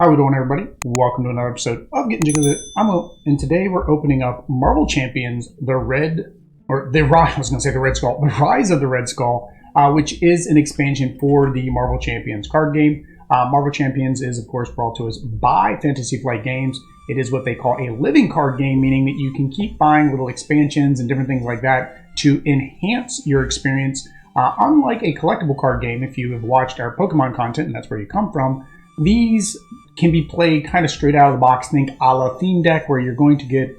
How we doing, everybody? Welcome to another episode of Getting Jiggy with It. And today we're opening up Marvel Champions, the Red Skull, the Rise of the Red Skull, which is an expansion for the Marvel Champions card game. Marvel Champions is, of course, brought to us by Fantasy Flight Games. It is what they call a living card game, meaning that you can keep buying little expansions and different things like that to enhance your experience. Unlike a collectible card game, if you have watched our Pokemon content, and that's where you come from, these can be played kind of straight out of the box. Think a la theme deck, where you're going to get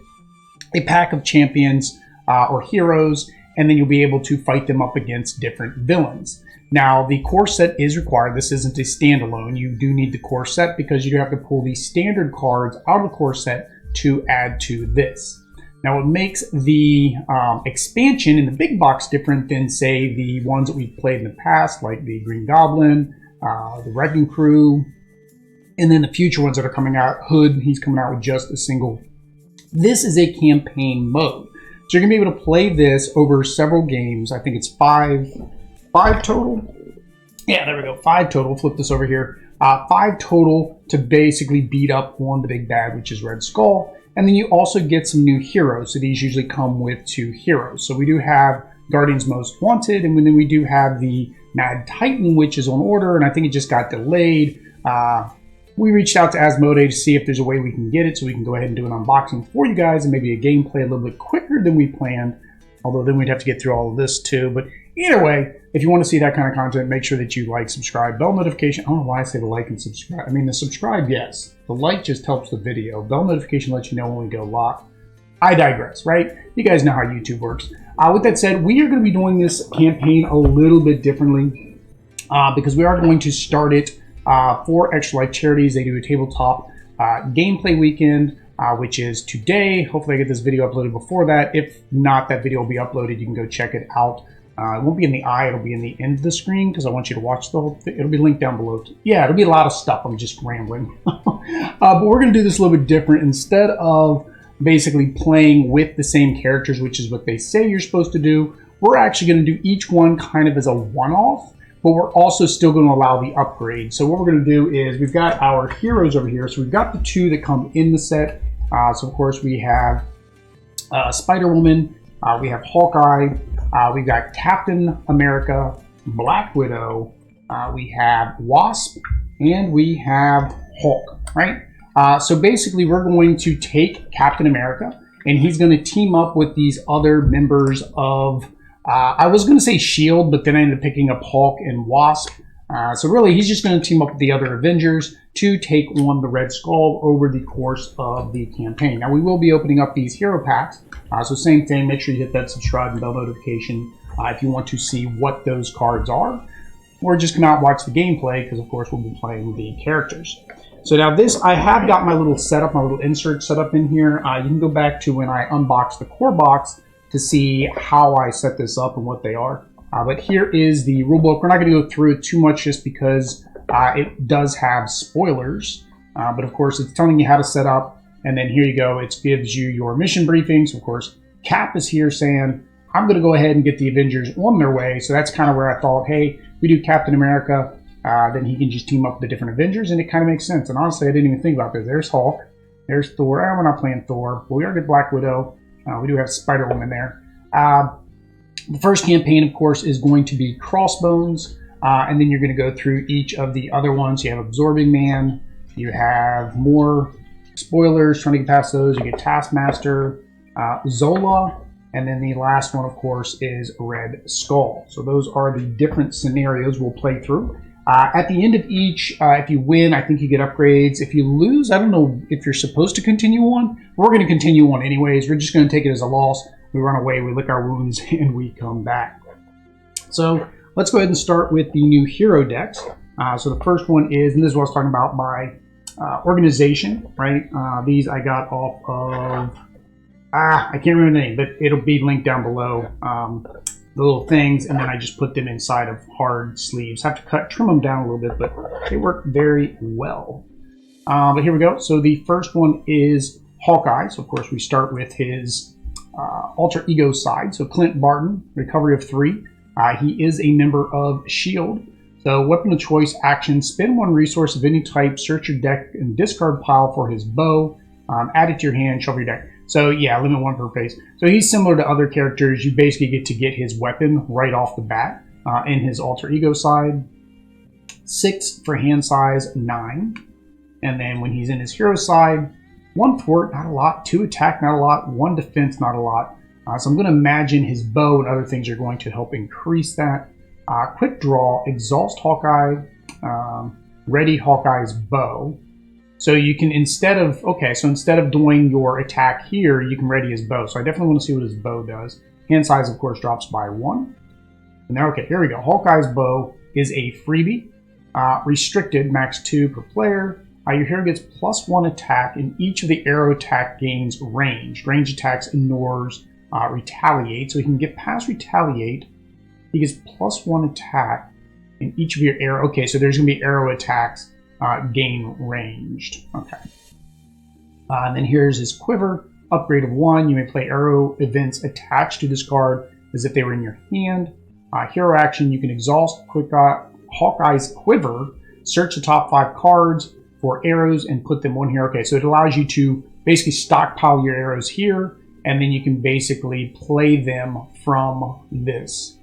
a pack of champions or heroes, and then you'll be able to fight them up against different villains. Now, the core set is required. This isn't a standalone. You do need the core set because you do have to pull the standard cards out of the core set to add to this. Now, what makes the expansion in the big box different than, say, the ones that we've played in the past, like the Green Goblin, the Wrecking Crew, and then the future ones that are coming out, Hood, he's coming out with just a single. This is a campaign mode. So you're going to be able to play this over several games. I think it's five total. Yeah, there we go. 5 total. Flip this over here. 5 total to basically beat up on the big bad, which is Red Skull. And then you also get some new heroes. So these usually come with 2 heroes. So we do have Guardians Most Wanted, and then we do have the Mad Titan, which is on order, and I think it just got delayed. We reached out to Asmodee to see if there's a way we can get it so we can go ahead and do an unboxing for you guys and maybe a gameplay a little bit quicker than we planned, although then we'd have to get through all of this too. But either way, if you want to see that kind of content, make sure that you like, subscribe, bell notification. I don't know why I say the like and subscribe. I mean, the subscribe, yes. The like just helps the video. Bell notification lets you know when we go live. I digress, right? You guys know how YouTube works. With that said, we are going to be doing this campaign a little bit differently because we are going to start it for Extra Life Charities. They do a tabletop gameplay weekend, which is today. Hopefully I get this video uploaded before that. If not, that video will be uploaded. You can go check it out. It won't be in the eye. It'll be in the end of the screen because I want you to watch the whole thing. It'll be linked down below. Yeah, it'll be a lot of stuff. I'm just rambling. But we're going to do this a little bit different. Instead of basically playing with the same characters, which is what they say you're supposed to do, we're actually going to do each one kind of as a one-off, but we're also still going to allow the upgrade. So what we're going to do is we've got our heroes over here. So we've got the 2 that come in the set. So of course we have Spider-Woman, we have Hawkeye, we've got Captain America, Black Widow, we have Wasp, and we have Hulk, right? So basically we're going to take Captain America, and he's going to team up with these other members of I was going to say S.H.I.E.L.D., but then I ended up picking up Hulk and Wasp. So really, he's just going to team up with the other Avengers to take on the Red Skull over the course of the campaign. Now, we will be opening up these hero packs. So same thing, make sure you hit that subscribe and bell notification if you want to see what those cards are. Or just come out and watch the gameplay, because of course we'll be playing the characters. So now this, I have got my little setup, my little insert set up in here. You can go back to when I unboxed the core box to see how I set this up and what they are. But here is the rulebook. We're not going to go through it too much just because it does have spoilers. But of course, it's telling you how to set up. And then here you go. It gives you your mission briefings. Of course, Cap is here saying, I'm going to go ahead and get the Avengers on their way. So that's kind of where I thought, hey, we do Captain America. Then he can just team up with the different Avengers. And it kind of makes sense. And honestly, I didn't even think about this. There's Hulk. There's Thor. We're not playing Thor. But we are good Black Widow. We do have Spider-Woman there. The first campaign, of course, is going to be Crossbones. And then you're going to go through each of the other ones. You have Absorbing Man. You have more spoilers, trying to get past those. You get Taskmaster, Zola. And then the last one, of course, is Red Skull. So those are the different scenarios we'll play through. At the end of each, if you win, I think you get upgrades. If you lose, I don't know if you're supposed to continue on. We're going to continue on anyways. We're just going to take it as a loss. We run away, we lick our wounds, and we come back. So let's go ahead and start with the new hero decks. So the first one is, and this is what I was talking about, by organization, right? These I got off of, I can't remember the name, but it'll be linked down below. The little things, and then I just put them inside of hard sleeves. Have to trim them down a little bit, but they work very well. But here we go. So the first one is Hawkeye. So of course we start with his alter ego side. So Clint Barton, recovery of 3. He is a member of S.H.I.E.L.D. So weapon of choice action, spend one resource of any type, search your deck and discard pile for his bow, add it to your hand, shuffle your deck. So yeah, limit one per phase. So he's similar to other characters. You basically get to get his weapon right off the bat in his alter ego side. 6 for hand size, 9. And then when he's in his hero side, 1 thwart, not a lot. 2 attack, not a lot. 1 defense, not a lot. So I'm going to imagine his bow and other things are going to help increase that. Quick draw, exhaust Hawkeye, ready Hawkeye's bow. So you can, instead of doing your attack here, you can ready his bow. So I definitely want to see what his bow does. Hand size, of course, drops by 1. And now, okay, here we go. Hawkeye's bow is a freebie. Restricted, max 2 per player. Your hero gets +1 attack, and each of the arrow attack gains range. Range attacks ignores retaliate, so he can get past retaliate. He gets +1 attack, and each of your arrow. Okay, so there's going to be arrow attacks gain ranged. Okay. And then here's his quiver, upgrade of 1. You may play arrow events attached to this card as if they were in your hand. Hero action, you can exhaust Hawkeye's quiver, search the top 5 cards for arrows and put them on here. Okay, so it allows you to basically stockpile your arrows here, and then you can basically play them from this.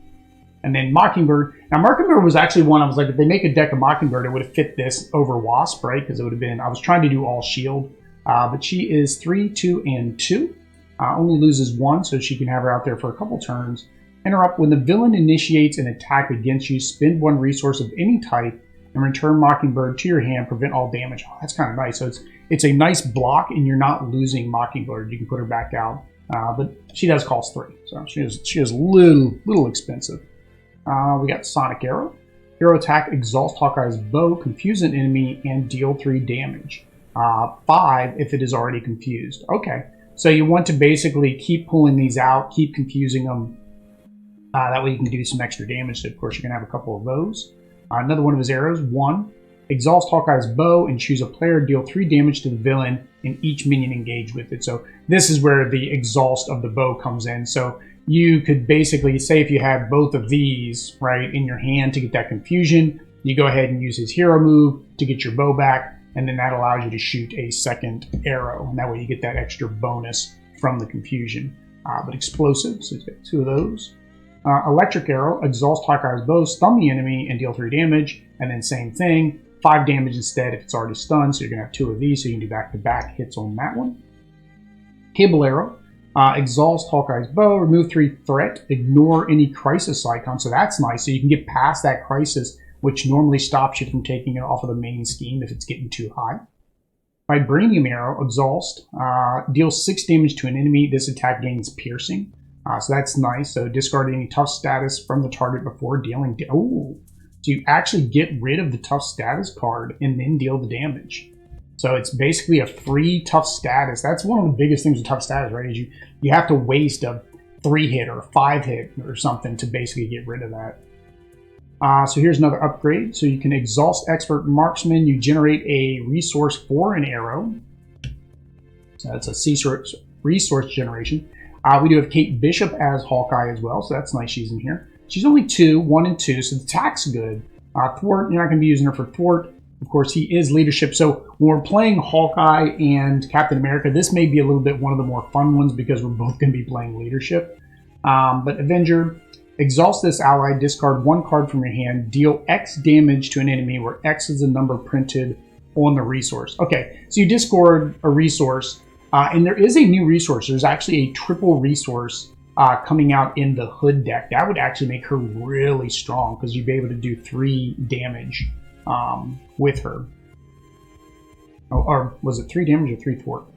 And then Mockingbird. Now, Mockingbird was actually one I was like, if they make a deck of Mockingbird, it would have fit this over Wasp, right? Because it would have been, I was trying to do all shield. But she is 3, 2, and 2. Only loses 1, so she can have her out there for a couple turns. Interrupt. When the villain initiates an attack against you, spend 1 resource of any type and return Mockingbird to your hand. Prevent all damage. Oh, that's kind of nice. So it's a nice block, and you're not losing Mockingbird. You can put her back out. But she does cost 3, so she is little expensive. We got Sonic Arrow. Hero attack, exhaust Hawkeye's bow, confuse an enemy, and deal 3 damage. 5 if it is already confused. Okay, so you want to basically keep pulling these out, keep confusing them. That way you can do some extra damage. So of course, you're going to have a couple of those. Another one of his arrows, 1. Exhaust Hawkeye's bow and choose a player, deal 3 damage to the villain and each minion engaged with it. So this is where the exhaust of the bow comes in. So you could basically say if you have both of these, right, in your hand to get that confusion, you go ahead and use his hero move to get your bow back, and then that allows you to shoot a second arrow. And that way you get that extra bonus from the confusion. But explosive, so you get 2 of those. Electric Arrow, exhaust Hawkeye's bow, stun the enemy, and deal 3 damage. And then same thing, 5 damage instead if it's already stunned. So you're going to have 2 of these, so you can do back-to-back hits on that one. Cable Arrow, exhaust Hawkeye's bow, remove 3 threat, ignore any crisis icon. So that's nice. So you can get past that crisis, which normally stops you from taking it off of the main scheme if it's getting too high. Vibranium Arrow, exhaust, deals 6 damage to an enemy. This attack gains piercing. So that's nice. So discard any tough status from the target before dealing. So you actually get rid of the tough status card and then deal the damage. So it's basically a free tough status. That's one of the biggest things with tough status, right? Is you have to waste a 3-hit or a 5-hit or something to basically get rid of that. So here's another upgrade. So you can exhaust Expert Marksman. You generate a resource for an arrow. So that's a resource generation. We do have Kate Bishop as Hawkeye as well, so that's nice she's in here. She's only 2, 1 and 2, so the attack's good. Thwart, you're not going to be using her for Thwart. Of course, he is leadership. So when we're playing Hawkeye and Captain America, this may be a little bit one of the more fun ones because we're both going to be playing leadership. But Avenger, exhaust this ally, discard 1 card from your hand, deal X damage to an enemy where X is the number printed on the resource. Okay, so you discard a resource. And there is a new resource. There's actually a triple resource coming out in the Hood deck. That would actually make her really strong because you'd be able to do 3 damage with her. Or was it 3 damage or 3 thwart?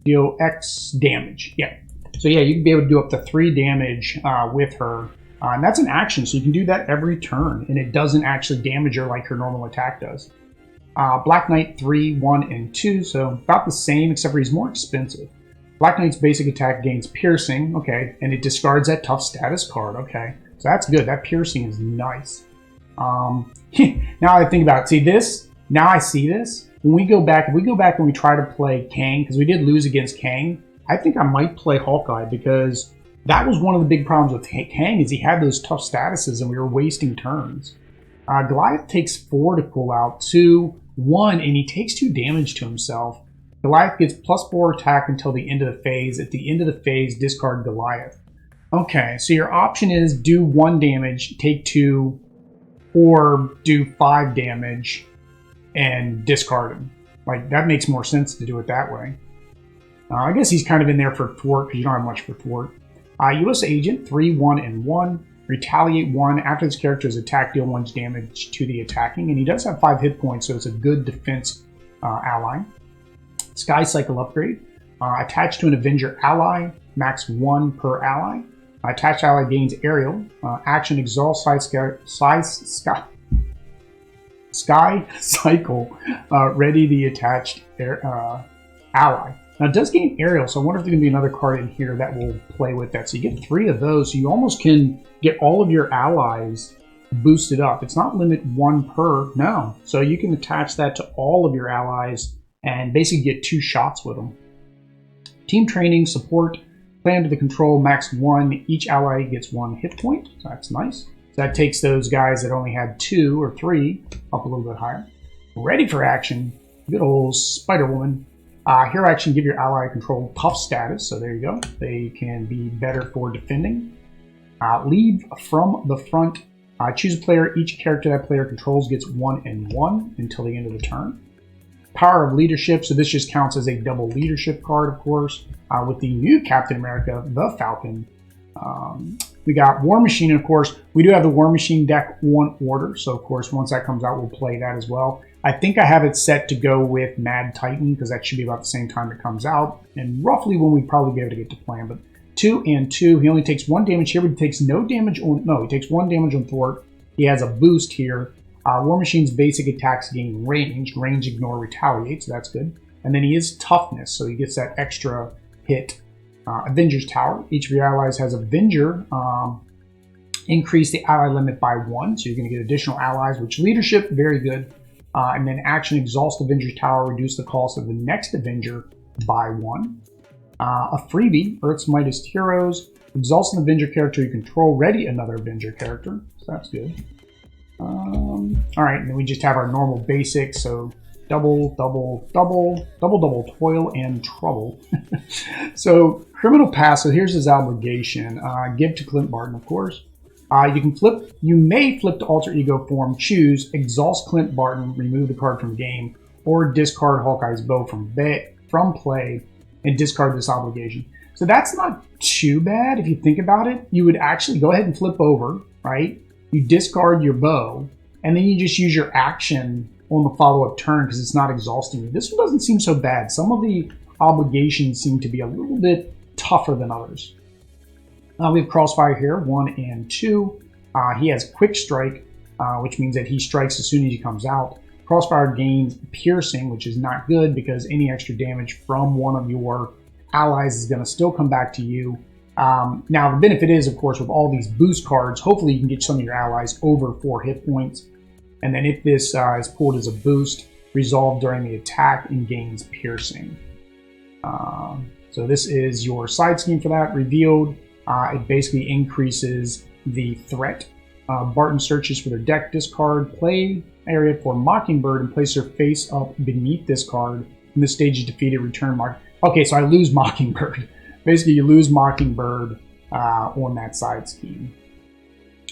Deal X damage. Yeah. So yeah, you can be able to do up to 3 damage with her. And that's an action, so you can do that every turn. And it doesn't actually damage her like her normal attack does. Black Knight 3, 1, and 2, so about the same, except for he's more expensive. Black Knight's basic attack gains piercing, okay, and it discards that tough status card, okay. So that's good. That piercing is nice. Now I think about it. See this? Now I see this. When we go back, if we go back and we try to play Kang, because we did lose against Kang, I think I might play Hawkeye because That was one of the big problems with Kang, is he had those tough statuses and we were wasting turns. Goliath takes 4 to pull out, 2, 1, and he takes 2 damage to himself. Goliath gets +4 attack until the end of the phase. At the end of the phase, discard Goliath. Okay, so your option is do 1 damage, take 2, or do 5 damage and discard him. Like, that makes more sense to do it that way. I guess he's kind of in there for thwart, because you don't have much for thwart. U.S. Agent, 3, 1, and 1. Retaliate 1. After this character is attacked, deal 1 damage to the attacking. And he does have 5 hit points, so it's a good defense ally. Sky Cycle upgrade. Attached to an Avenger ally, max 1 per ally. Attached ally gains aerial. Action exhaust Sky Cycle. Ready the attached ally. Now it does gain aerial, so I wonder if there's going to be another card in here that will play with that. So you get 3 of those, so you almost can get all of your allies boosted up. It's not limit 1 per, no. So you can attach that to all of your allies and basically get 2 shots with them. Team training, support, play under the control, max 1. Each ally gets 1 hit point, so that's nice. So that takes those guys that only had 2 or 3 up a little bit higher. Ready for action, good old Spider-Woman. Hero action, give your ally control tough status, so there you go. They can be better for defending. Lead from the front. Choose a player. Each character that player controls gets 1 and 1 until the end of the turn. Power of leadership, so this just counts as a double leadership card, of course. With the new Captain America, the Falcon. We got War Machine, and of course, we do have the War Machine deck on order, so of course, once that comes out, we'll play that as well. I think I have it set to go with Mad Titan, because that should be about the same time it comes out, and roughly when we'd probably be able to get to plan. But 2 and 2, he only takes 1 damage here, but he takes no damage on, no, he takes 1 damage on thwart. He has a boost here. War Machine's basic attacks gain range, ignore, retaliate, so that's good. And then he is toughness, so he gets that extra hit. Avengers Tower, each of your allies has Avenger. Increase the ally limit by 1, so you're going to get additional allies, which leadership, very good. And then action exhaust Avengers Tower, reduce the cost of the next Avenger by 1. A freebie, Earth's Mightiest Heroes, exhaust an Avenger character you control, ready another Avenger character, so that's good. Alright, and then we just have our normal basics, so double, toil and trouble. So, criminal pass, so here's his obligation. Give to Clint Barton, of course. You may flip to alter ego form, choose, exhaust Clint Barton, remove the card from game, or discard Hawkeye's bow from play, and discard this obligation. So that's not too bad if you think about it. You would actually go ahead and flip over, right? You discard your bow, and then you just use your action on the follow-up turn because it's not exhausting you. This one doesn't seem so bad. Some of the obligations seem to be a little bit tougher than others. We have Crossfire here, 1 and 2. He has Quick Strike, which means that he strikes as soon as he comes out. Crossfire gains Piercing, which is not good because any extra damage from one of your allies is going to still come back to you. Now, the benefit is, of course, with all these boost cards, hopefully you can get some of your allies over 4 hit points. And then if this is pulled as a boost, resolve during the attack and gains Piercing. So this is your side scheme for that. Revealed, it basically increases the threat. Barton searches for their deck, discard, play area for Mockingbird, and place their face up beneath this card. When this stage is defeated, return Mark. Okay, so I lose Mockingbird. Basically, you lose Mockingbird on that side scheme.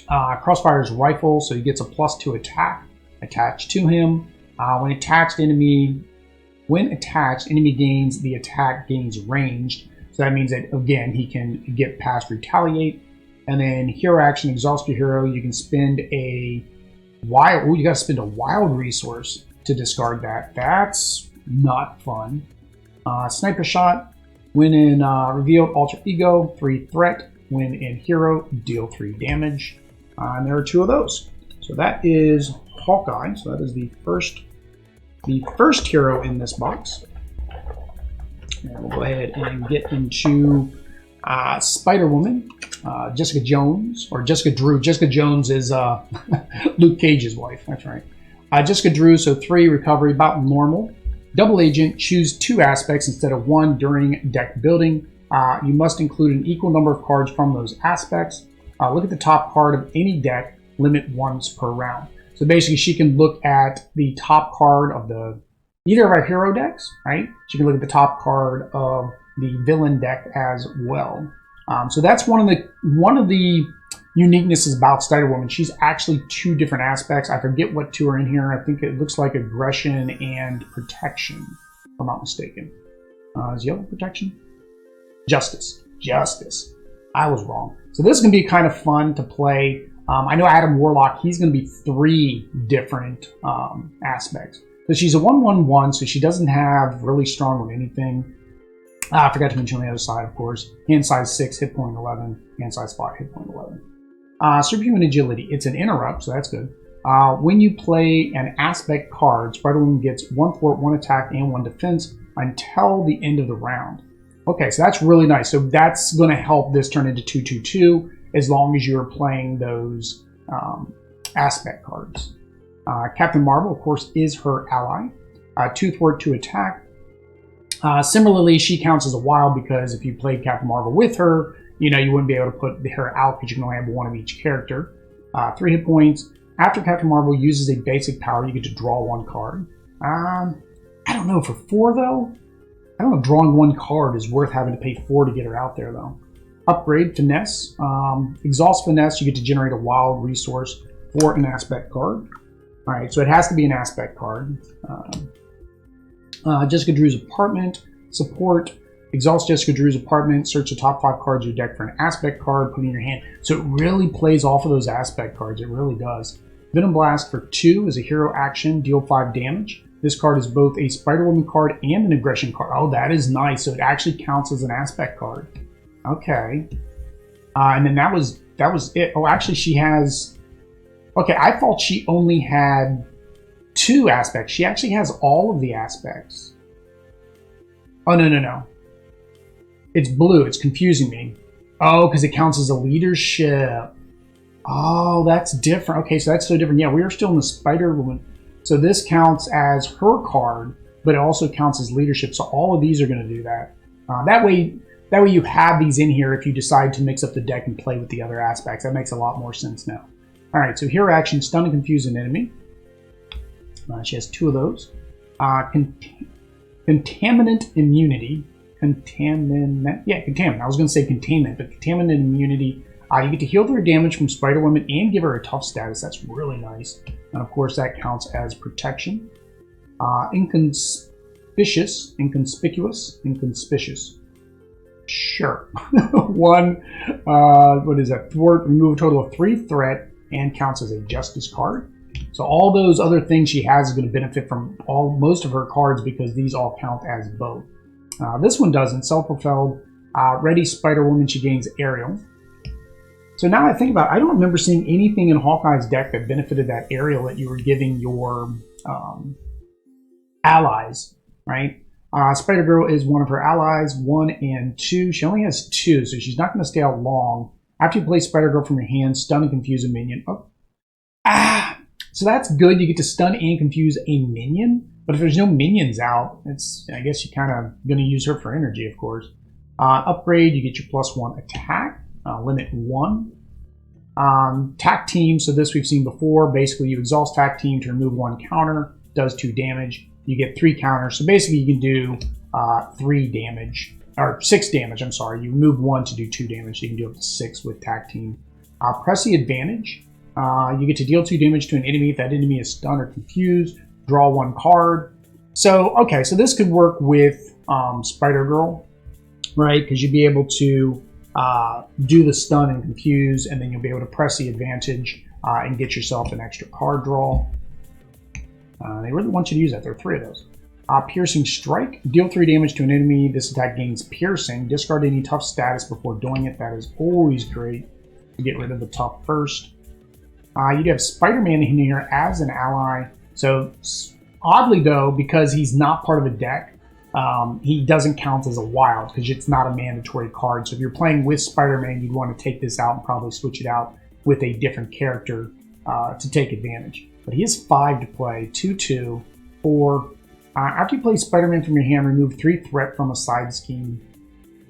Crossfire's rifle, so he gets a +2 attack attached to him. When attached, enemy gains the attack gains ranged. So that means that, again, he can get past retaliate. And then hero action, exhaust your hero. You can spend a wild. Oh, you got to spend a wild resource to discard that. That's not fun. Sniper shot. When in revealed, alter ego, 3 threat. When in hero, deal 3 damage. And there are 2 of those. So that is Hawkeye. So that is the first hero in this box. And we'll go ahead and get into Spider-Woman, Jessica Jones, or Jessica Drew. Jessica Jones is Luke Cage's wife. That's right. Jessica Drew, so 3 recovery, about normal. Double agent, choose 2 aspects instead of 1 during deck building. You must include an equal number of cards from those aspects. Look at the top card of any deck, limit once per round. So basically she can look at the top card of either of our hero decks, right? She can look at the top card of the villain deck as well. So that's one of the uniquenesses about Spider-Woman. She's actually 2 different aspects. I forget what 2 are in here. I think it looks like aggression and protection, if I'm not mistaken. Is yellow protection? Justice. Justice. I was wrong. So this is going to be kind of fun to play. I know Adam Warlock, he's going to be 3 different aspects. So she's a 1/1/1, so she doesn't have really strong on anything. I forgot to mention on the other side, of course. Hand size 6, hit point 11. Hand size 5, hit point 11. Superhuman agility. It's an interrupt, so that's good. When you play an aspect card, Spider-Woman gets 1 fort, 1 attack, and 1 defense until the end of the round. Okay, so that's really nice. So that's going to help this turn into 2/2/2 as long as you're playing those aspect cards. Captain Marvel, of course, is her ally. 2 thwart, 2 attack. Similarly, she counts as a wild because if you played Captain Marvel with her, you wouldn't be able to put her out because you can only have 1 of each character. 3 hit points. After Captain Marvel uses a basic power, you get to draw 1 card. I don't know, for 4 though? I don't know if drawing 1 card is worth having to pay 4 to get her out there though. Upgrade, Finesse. Exhaust Finesse, you get to generate a wild resource for an aspect card. Alright, so it has to be an aspect card. Jessica Drew's Apartment. Support. Exhaust Jessica Drew's Apartment. Search the top 5 cards of your deck for an aspect card. Put it in your hand. So it really plays off of those aspect cards. It really does. Venom Blast for 2 is a hero action. Deal 5 damage. This card is both a Spider-Woman card and an aggression card. Oh, that is nice. So it actually counts as an aspect card. Okay. And then that was it. Oh, actually she has... Okay, I thought she only had 2 aspects. She actually has all of the aspects. Oh, no. It's blue. It's confusing me. Oh, because it counts as a leadership. Oh, that's different. Okay, so that's so different. Yeah, we are still in the Spider-Woman. So this counts as her card, but it also counts as leadership. So all of these are going to do that. That way you have these in here if you decide to mix up the deck and play with the other aspects. That makes a lot more sense now. All right, so hero action, stun and confuse an enemy. She has 2 of those. Contaminant immunity. Contaminant. I was going to say containment, but contaminant immunity. You get to heal her damage from Spider-Woman and give her a tough status. That's really nice. And of course, that counts as protection. Inconspicuous. Sure. 1, what is that? Thwart, remove a total of 3 threat, and counts as a justice card. So all those other things she has is going to benefit from most of her cards because these all count as both. This one doesn't. Self-propelled. Ready Spider-Woman, she gains aerial. So now I think about it, I don't remember seeing anything in Hawkeye's deck that benefited that aerial that you were giving your allies, right? Spider-Girl is one of her allies, 1 and 2. She only has 2, so she's not going to stay out long. After you play Spider-Girl from your hand, stun and confuse a minion. So that's good. You get to stun and confuse a minion. But if there's no minions out, I guess you're kind of going to use her for energy, of course. Upgrade, you get your +1 attack. Limit 1. Tack team, so this we've seen before. Basically, you exhaust tack team to remove 1 counter. Does 2 damage. You get 3 counters. So basically, you can do 3 damage. Or 6 damage, I'm sorry. You remove 1 to do 2 damage. So you can do up to 6 with tack team. Press the advantage. You get to deal 2 damage to an enemy if that enemy is stunned or confused. Draw 1 card. So, okay, so this could work with Spider-Girl, right? Because you'd be able to do the stun and confuse, and then you'll be able to press the advantage and get yourself an extra card draw. They really want you to use that. There are 3 of those. Piercing Strike. Deal 3 damage to an enemy. This attack gains piercing. Discard any tough status before doing it. That is always great to get rid of the tough first. You'd have Spider-Man in here as an ally. So, oddly though, because he's not part of a deck, he doesn't count as a wild because it's not a mandatory card. So if you're playing with Spider-Man, you'd want to take this out and probably switch it out with a different character to take advantage. But he has 5 to play, 2/2, 4. After you play Spider-Man from your hand, remove 3 threat from a side scheme.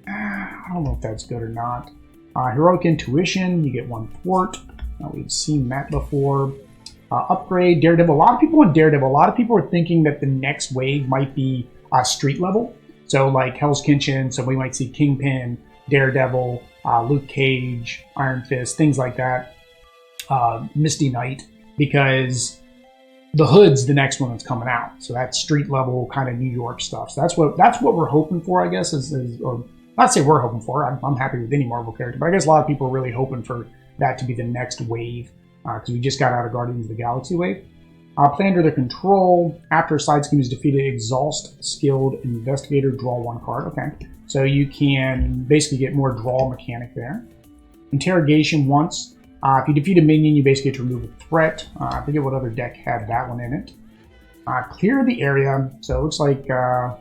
I don't know if that's good or not. Heroic Intuition, you get 1 thwart. We've seen that before. Upgrade, Daredevil. A lot of people want Daredevil. A lot of people are thinking that the next wave might be street level. So like Hell's Kitchen, so we might see Kingpin, Daredevil, Luke Cage, Iron Fist, things like that. Misty Knight, because the Hood's the next one that's coming out. So that's street level kind of New York stuff. So that's what we're hoping for, I guess, or not say we're hoping for. I'm happy with any Marvel character, but I guess a lot of people are really hoping for that to be the next wave, because we just got out of Guardians of the Galaxy wave. Play under their control. After a side scheme is defeated, exhaust skilled investigator, draw 1 card. Okay, so you can basically get more draw mechanic there. Interrogation once. If you defeat a minion, you basically get to remove a threat. I forget what other deck had that one in it. Clear the area. So it looks like, yeah,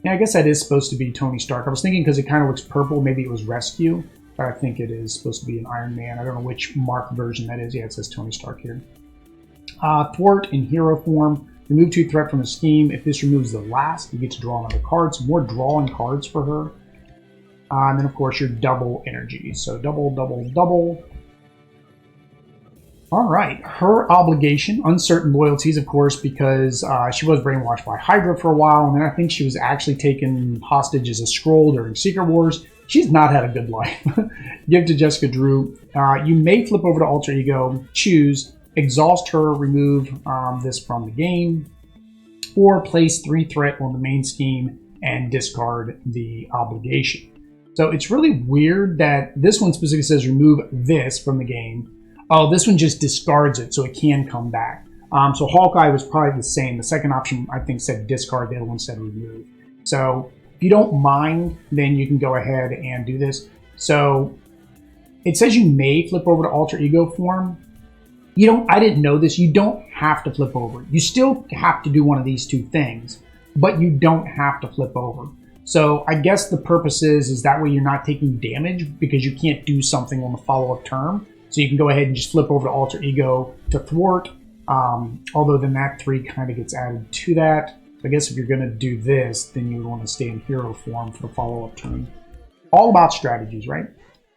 I guess that is supposed to be Tony Stark. I was thinking because it kind of looks purple, maybe it was Rescue. But I think it is supposed to be an Iron Man. I don't know which marked version that is. Yeah, it says Tony Stark here. Thwart in hero form. Remove 2 threat from the scheme. If this removes the last, you get to draw another card. So more drawing cards for her. And then, of course, your double energy. So double, double, double. All right. Her obligation, uncertain loyalties, of course, because she was brainwashed by Hydra for a while. And then I think she was actually taken hostage as a Skrull during Secret Wars. She's not had a good life. Give to Jessica Drew. You may flip over to Alter Ego. Choose. Exhaust her, remove this from the game, or place 3 threat on the main scheme and discard the obligation. So it's really weird that this one specifically says remove this from the game. Oh, this one just discards it, so it can come back. So Hawkeye was probably the same. The second option, I think, said discard. The other one said remove. So if you don't mind, then you can go ahead and do this. So it says you may flip over to Alter Ego form. I didn't know this. You don't have to flip over. You still have to do one of these 2 things, but you don't have to flip over. So I guess the purpose is that way you're not taking damage because you can't do something on the follow-up turn. So you can go ahead and just flip over to Alter Ego to thwart. Although then that 3 kind of gets added to that. So I guess if you're going to do this, then you would want to stay in hero form for the follow-up turn. All about strategies, right?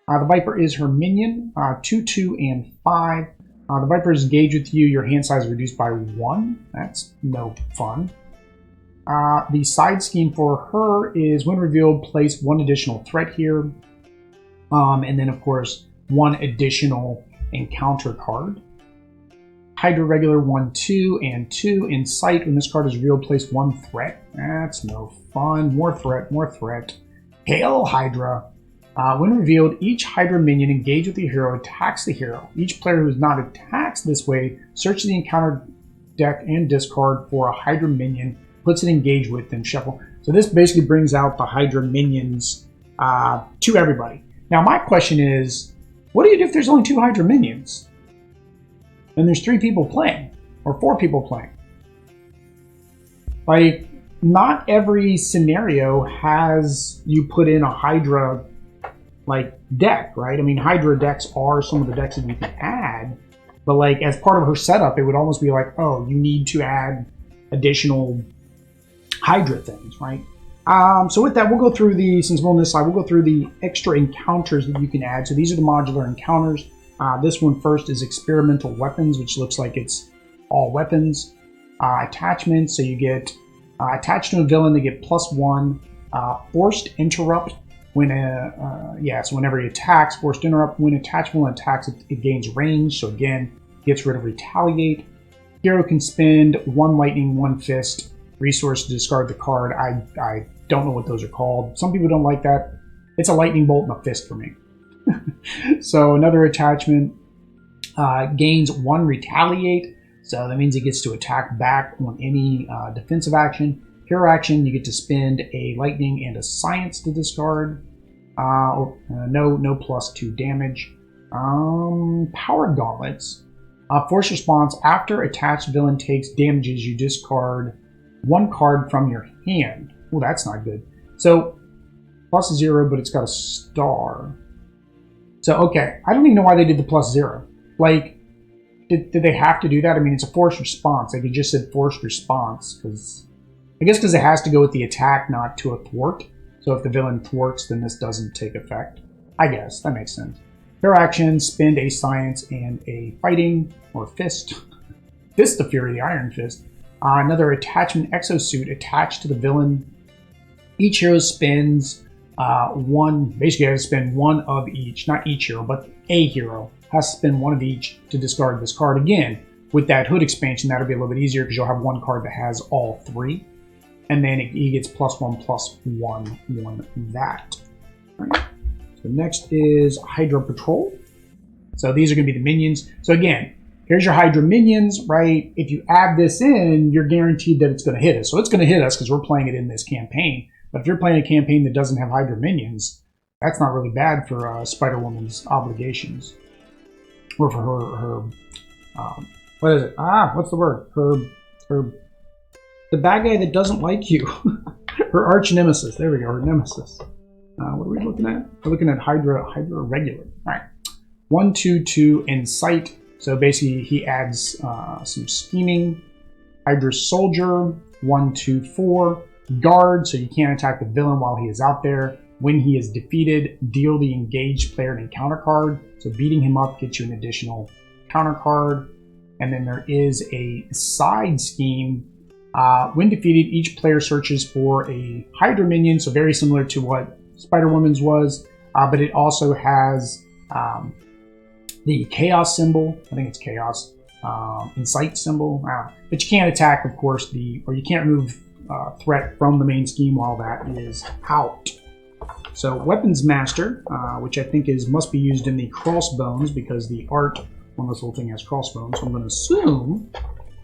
The Viper is her minion, 2, 2, and 5. The Viper is engaged with you. Your hand size is reduced by 1. That's no fun. The side scheme for her is when revealed, place 1 additional threat here. And then, of course, 1 additional encounter card. Hydra regular 1, 2, and 2. In sight, when this card is revealed, place 1 threat. That's no fun. More threat, more threat. Hail Hydra. When revealed, each Hydra minion engaged with the hero attacks the hero. Each player who is not attacked this way searches the encounter deck and discard for a Hydra minion, puts it engaged with, then shuffle. So this basically brings out the Hydra minions to everybody. Now my question is, what do you do if there's only 2 Hydra minions? And there's 3 people playing, or 4 people playing. Like, not every scenario has you put in a Hydra deck, right? I mean, Hydra decks are some of the decks that you can add, but like as part of her setup, it would almost be like, oh, you need to add additional Hydra things, right? So with that, we'll go through since we're on this side, we'll go through the extra encounters that you can add. So these are the modular encounters. This one first is experimental weapons, which looks like it's all weapons. Attachments, so you get attached to a villain, they get +1. Forced interrupt. So whenever he attacks, forced interrupt. When attached villain attacks, it gains range. So again, gets rid of retaliate. Hero can spend 1 lightning, 1 fist resource to discard the card. I don't know what those are called. Some people don't like that. It's a lightning bolt and a fist for me. So another attachment gains 1 retaliate. So that means it gets to attack back on any defensive action. Hero action, you get to spend a lightning and a science to discard. No +2 damage. Power gauntlets. Force response. After attached villain takes damages, you discard 1 card from your hand. Well, that's not good. So +0, but it's got a star. So okay, I don't even know why they did the +0. Like, did they have to do that? I mean, it's a forced response. They could just said forced response because. I guess because it has to go with the attack, not to a thwart. So if the villain thwarts, then this doesn't take effect. I guess, that makes sense. Their actions, spend a science and a fighting, or fist. Fist of Fury, the Iron Fist. Another attachment exosuit attached to the villain. Each hero spends one, basically has to spend one of each, not each hero, but a hero has to spend one of each to discard this card. Again, with that Hood expansion, that'll be a little bit easier because you'll have one card that has all three. And then he gets +1/+1 that. All right. So next is Hydra Patrol. So these are going to be the minions. So again, here's your Hydra minions, right? If you add this in, you're guaranteed that it's going to hit us. So it's going to hit us because we're playing it in this campaign. But if you're playing a campaign that doesn't have Hydra minions, that's not really bad for Spider-Woman's obligations. Or for her what is it? What's the word? The bad guy that doesn't like you. Her arch nemesis. There we go, her nemesis. What are we looking at? We're looking at Hydra regular. All right. 1, 2, 2, Incite. So basically he adds some scheming. Hydra soldier. 1, 2, 4. Guard, so you can't attack the villain while he is out there. When he is defeated, deal the engaged player an encounter card. So beating him up gets you an additional counter card. And then there is a side scheme. When defeated, each player searches for a Hydra minion, so very similar to what Spider-Woman's was, but it also has the Chaos symbol. I think it's Chaos. Incite symbol. But you can't attack, of course, or you can't remove threat from the main scheme while that is out. So Weapons Master, which I think must be used in the Crossbones because the art on this whole thing has Crossbones. So I'm going to assume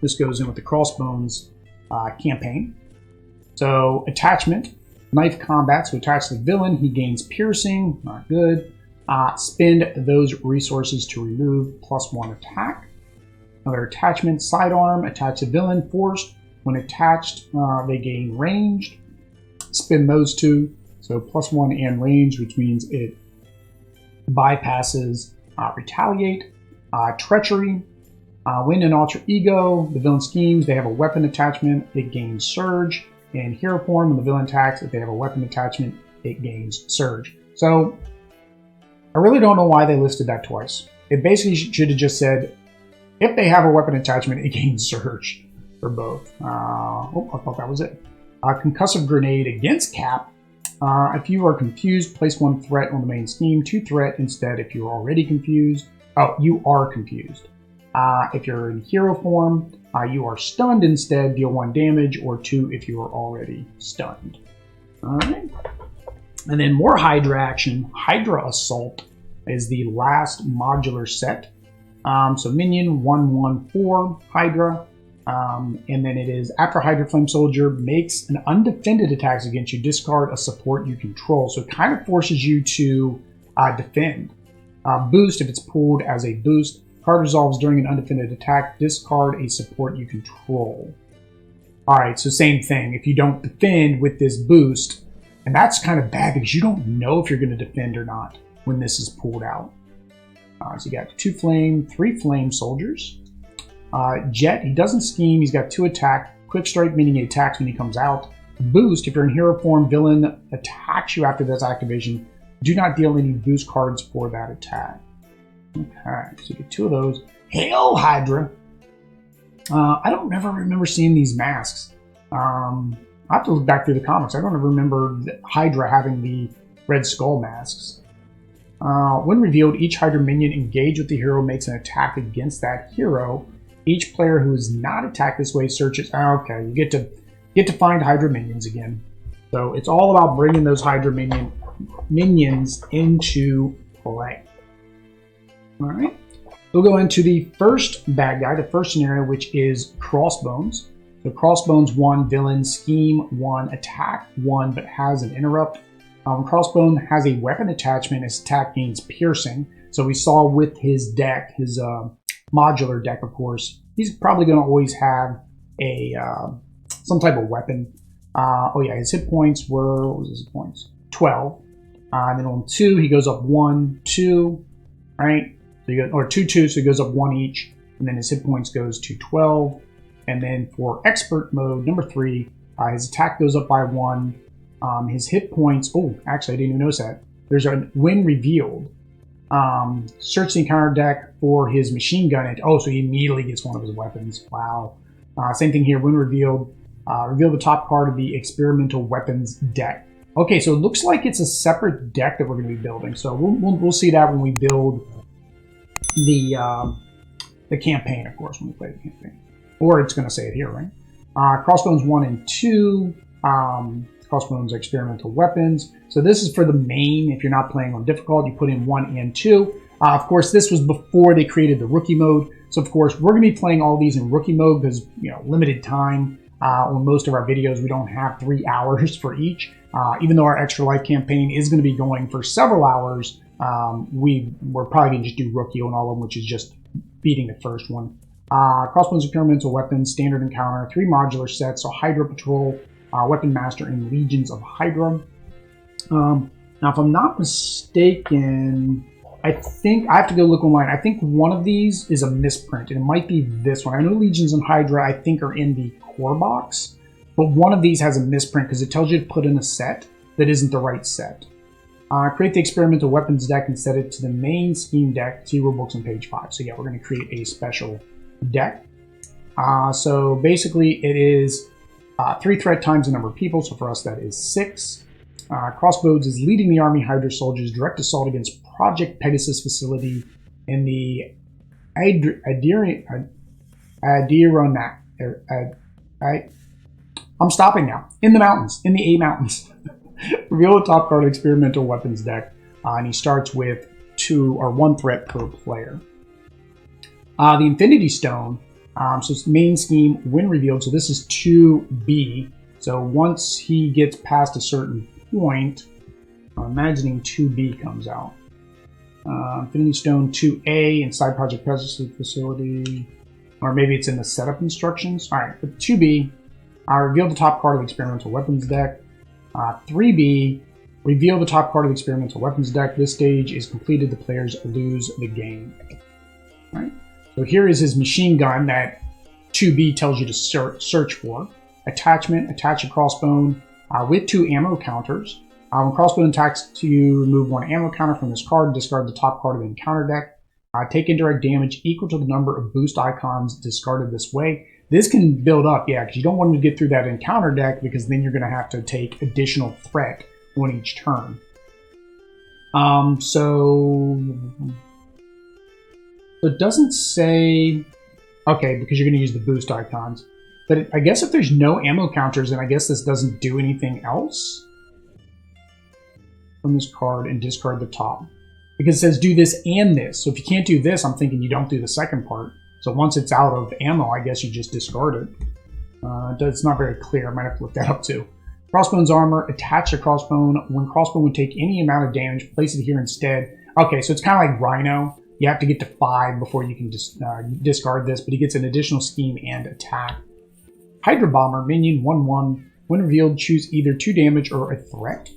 this goes in with the Crossbones campaign. So attachment, knife combat. So attach the villain, he gains piercing, not good. Spend those resources to remove +1 attack. Another attachment, sidearm, attach the villain, forced. When attached, they gain ranged. Spin those two, so +1 and range, which means it bypasses retaliate. Treachery. When an alter ego, the villain schemes, they have a weapon attachment, it gains surge. In hero form, when the villain attacks, if they have a weapon attachment, it gains surge. So I really don't know why they listed that twice. It basically should have just said, if they have a weapon attachment, it gains surge. For both. I thought that was it. Concussive grenade against Cap. If you are confused, place 1 threat on the main scheme, 2 threat instead if you're already confused. Oh, you are confused. If you're in hero form, you are stunned instead, deal 1 damage, or 2 if you are already stunned. Alright. And then more Hydra action. Hydra Assault is the last modular set. So minion 1/1/4 Hydra. And then it is after Hydra Flame Soldier makes an undefended attacks against you, discard a support you control. So it kind of forces you to defend. Boost, if it's pulled as a boost. Card resolves during an undefended attack, discard a support you control. Alright, so same thing. If you don't defend with this boost, and that's kind of bad because you don't know if you're going to defend or not when this is pulled out. So you got 2 flame, 3 flame soldiers. Jet, he doesn't scheme, he's got 2 attack. Quick strike, meaning he attacks when he comes out. Boost, if you're in hero form, villain attacks you after this activation. Do not deal any boost cards for that attack. Okay, so you get 2 of those. Hail Hydra! I don't ever remember seeing these masks. I have to look back through the comics. I don't ever remember Hydra having the Red Skull masks. When revealed, each Hydra minion engaged with the hero makes an attack against that hero. Each player who is not attacked this way searches. Okay, you get to find Hydra minions again. So it's all about bringing those Hydra minions into play. All right. We'll go into the first bad guy, the first scenario, which is Crossbones. So Crossbones 1, villain, scheme 1, attack 1, but has an interrupt. Crossbone has a weapon attachment. His attack gains piercing. So we saw with his deck, his modular deck, of course, he's probably going to always have a some type of weapon. Oh yeah, his hit points were, what was his hit points? 12. And then on 2, he goes up 1, 2, right? So you go, or 2, 2, so he goes up 1 each. And then his hit points goes to 12. And then for expert mode, number 3, his attack goes up by 1. His hit points, oh, actually I didn't even notice that. There's a when revealed. Search the encounter deck for his machine gun. So he immediately gets one of his weapons. Wow. Same thing here, when revealed. Reveal the top card of the experimental weapons deck. Okay, so it looks like it's a separate deck that we're going to be building. So we'll see that when we build the campaign, of course, when we play the campaign. Or it's going to say it here, right? Crossbones 1 and 2. Crossbones experimental weapons. So this is for the main. If you're not playing on difficult, you put in 1 and 2. Of course, this was before they created the rookie mode. So of course, we're going to be playing all these in rookie mode because, you know, limited time. On most of our videos, we don't have 3 hours for each. Even though our Extra Life campaign is going to be going for several hours, we're probably going to just do rookie on all of them, which is just beating the first one. Crossbones experimental weapons, standard encounter, 3 modular sets, so Hydra Patrol, Weapon Master, and Legions of Hydra. Now, if I'm not mistaken, I think I have to go look online. I think one of these is a misprint, and it might be this one. I know Legions and Hydra, I think, are in the core box, but one of these has a misprint because it tells you to put in a set that isn't the right set. Create the experimental weapons deck and set it to the main scheme deck. See Rulebooks on page 5. So yeah, we're going to create a special deck. So basically, it is 3 threat times the number of people. So for us, that is 6. Crossbones is leading the Army Hydra soldiers direct assault against Project Pegasus facility in the Adirondack. I'm stopping now. In the mountains. In the A mountains. Reveal the top card of experimental weapons deck. And he starts with 1 threat per player. The Infinity Stone. So it's main scheme when revealed. So this is 2B. So once he gets past a certain point, I'm imagining 2B comes out. Infinity Stone 2A inside Project Pegasus facility. Or maybe it's in the setup instructions. Alright, but 2B, reveal the top card of the experimental weapons deck. 3B, reveal the top card of the experimental weapons deck. This stage is completed. The players lose the game. Alright, so here is his machine gun that 2B tells you to search for. Attachment, attach a crossbone with 2 ammo counters. When crossbone attacks you, remove 1 ammo counter from this card and discard the top card of the encounter deck. Take indirect damage equal to the number of boost icons discarded this way. This can build up, yeah, because you don't want to get through that encounter deck because then you're going to have to take additional threat on each turn. So it doesn't say, okay, because you're going to use the boost icons. But I guess if there's no ammo counters, then I guess this doesn't do anything else from this card and discard the top. Because it says do this and this. So if you can't do this, I'm thinking you don't do the second part. So once it's out of ammo, I guess you just discard it. It's not very clear. I might have to look that up too. Crossbones armor, attach a crossbone. When crossbone would take any amount of damage, place it here instead. Okay, so it's kind of like Rhino. You have to get to 5 before you can discard this, but he gets an additional scheme and attack. Hydra Bomber, minion 1/1. When revealed, choose either 2 damage or a threat.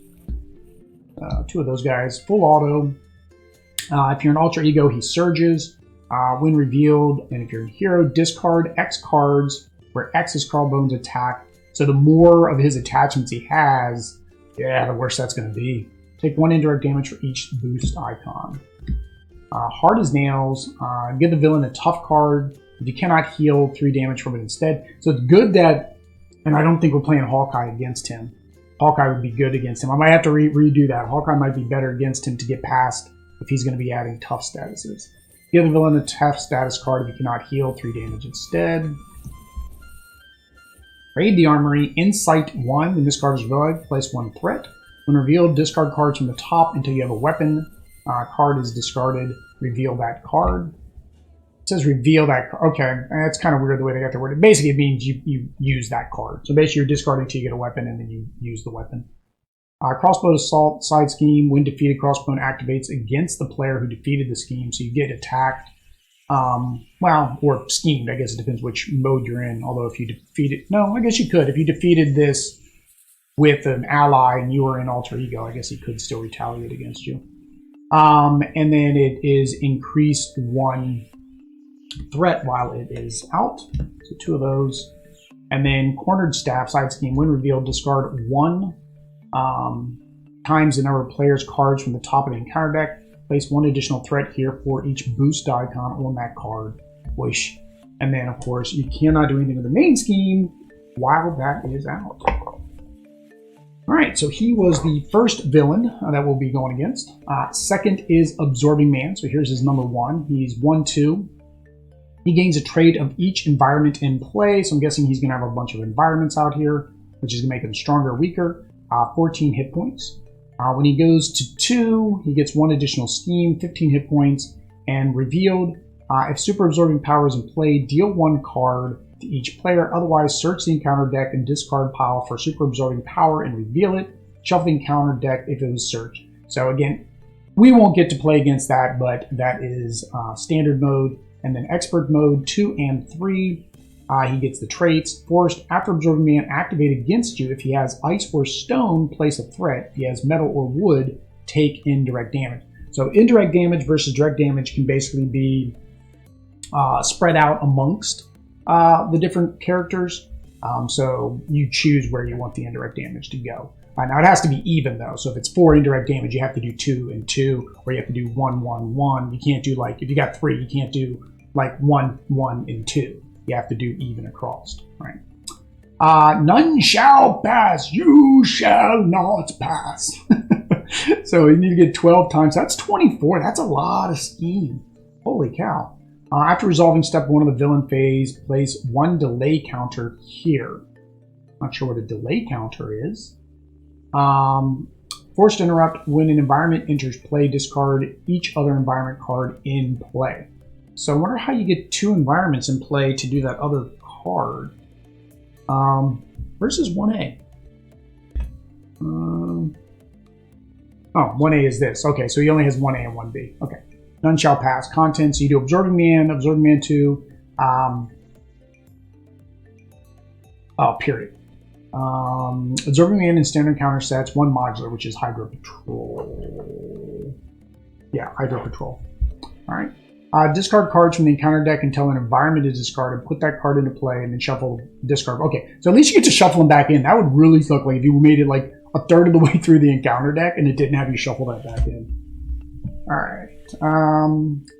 2 of those guys. Full auto. If you're an alter ego, he surges. When revealed, and if you're a hero, discard X cards where X is Crossbones attack. So the more of his attachments he has, yeah, the worse that's going to be. Take 1 indirect damage for each boost icon. Hard as nails. Give the villain a tough card. If you cannot heal, 3 damage from it instead. So it's good that, and I don't think we're playing Hawkeye against him. Hawkeye would be good against him. I might have to redo that. Hawkeye might be better against him to get past if he's going to be adding tough statuses. Give the villain a tough status card if you cannot heal, 3 damage instead. Raid the Armory. Insight 1. When this card is revealed, place 1 threat. When revealed, discard cards from the top until you have a weapon. Card is discarded. Reveal that card. It says reveal that card. Okay, that's kind of weird the way they got the word. Basically, it means you use that card. So basically, you're discarding until you get a weapon, and then you use the weapon. Crossbow Assault side scheme. When defeated, Crossbow activates against the player who defeated the scheme, so you get attacked. Well, or schemed. I guess it depends which mode you're in. Although if you defeated, no, I guess you could. If you defeated this with an ally and you were in alter ego, I guess he could still retaliate against you. And then it is increased 1 threat while it is out. So 2 of those. And then Cornered Staff side scheme. When revealed, discard 1 Times the number of players' cards from the top of the encounter deck. Place one additional threat here for each boost icon on that card. Wish. And then, of course, you cannot do anything with the main scheme while that is out. Alright, so he was the first villain that we'll be going against. Second is Absorbing Man. So here's his number 1. He's 1/2. He gains a trait of each environment in play. So I'm guessing he's going to have a bunch of environments out here, which is going to make him stronger or weaker. 14 hit points. When he goes to 2, he gets 1 additional scheme, 15 hit points, and revealed. If Super Absorbing Power is in play, deal 1 card to each player. Otherwise, search the encounter deck and discard pile for Super Absorbing Power and reveal it. Shuffle the encounter deck if it was searched. So again, we won't get to play against that, but that is standard mode. And then expert mode 2 and 3. He gets the traits. Forced, after Absorbing Man, activate against you. If he has ice or stone, place a threat. If he has metal or wood, take indirect damage. So indirect damage versus direct damage can basically be spread out amongst the different characters. So you choose where you want the indirect damage to go. Now it has to be even though. So if it's 4 indirect damage, you have to do 2 and 2, or you have to do 1, 1, 1. You can't do like, if you got 3, you can't do like 1, 1, and 2. You have to do even across, right? None shall pass. You shall not pass. So you need to get 12 times. That's 24. That's a lot of scheme. Holy cow. After resolving step 1 of the villain phase, place 1 delay counter here. Not sure what a delay counter is. Forced interrupt. When an environment enters play, discard each other environment card in play. So I wonder how you get 2 environments in play to do that other card. Where's his 1A? Oh, 1A is this. Okay, so he only has 1A and 1B. Okay. None shall pass. Content, so you do Absorbing Man 2. Period. Absorbing Man in standard counter sets, 1 modular, which is Hydra Patrol. Yeah, Hydra Patrol. Alright. Discard cards from the encounter deck until an environment is discarded. Put that card into play and then shuffle, discard. Okay, so at least you get to shuffle them back in. That would really look like if you made it like a third of the way through the encounter deck and it didn't have you shuffle that back in. Alright.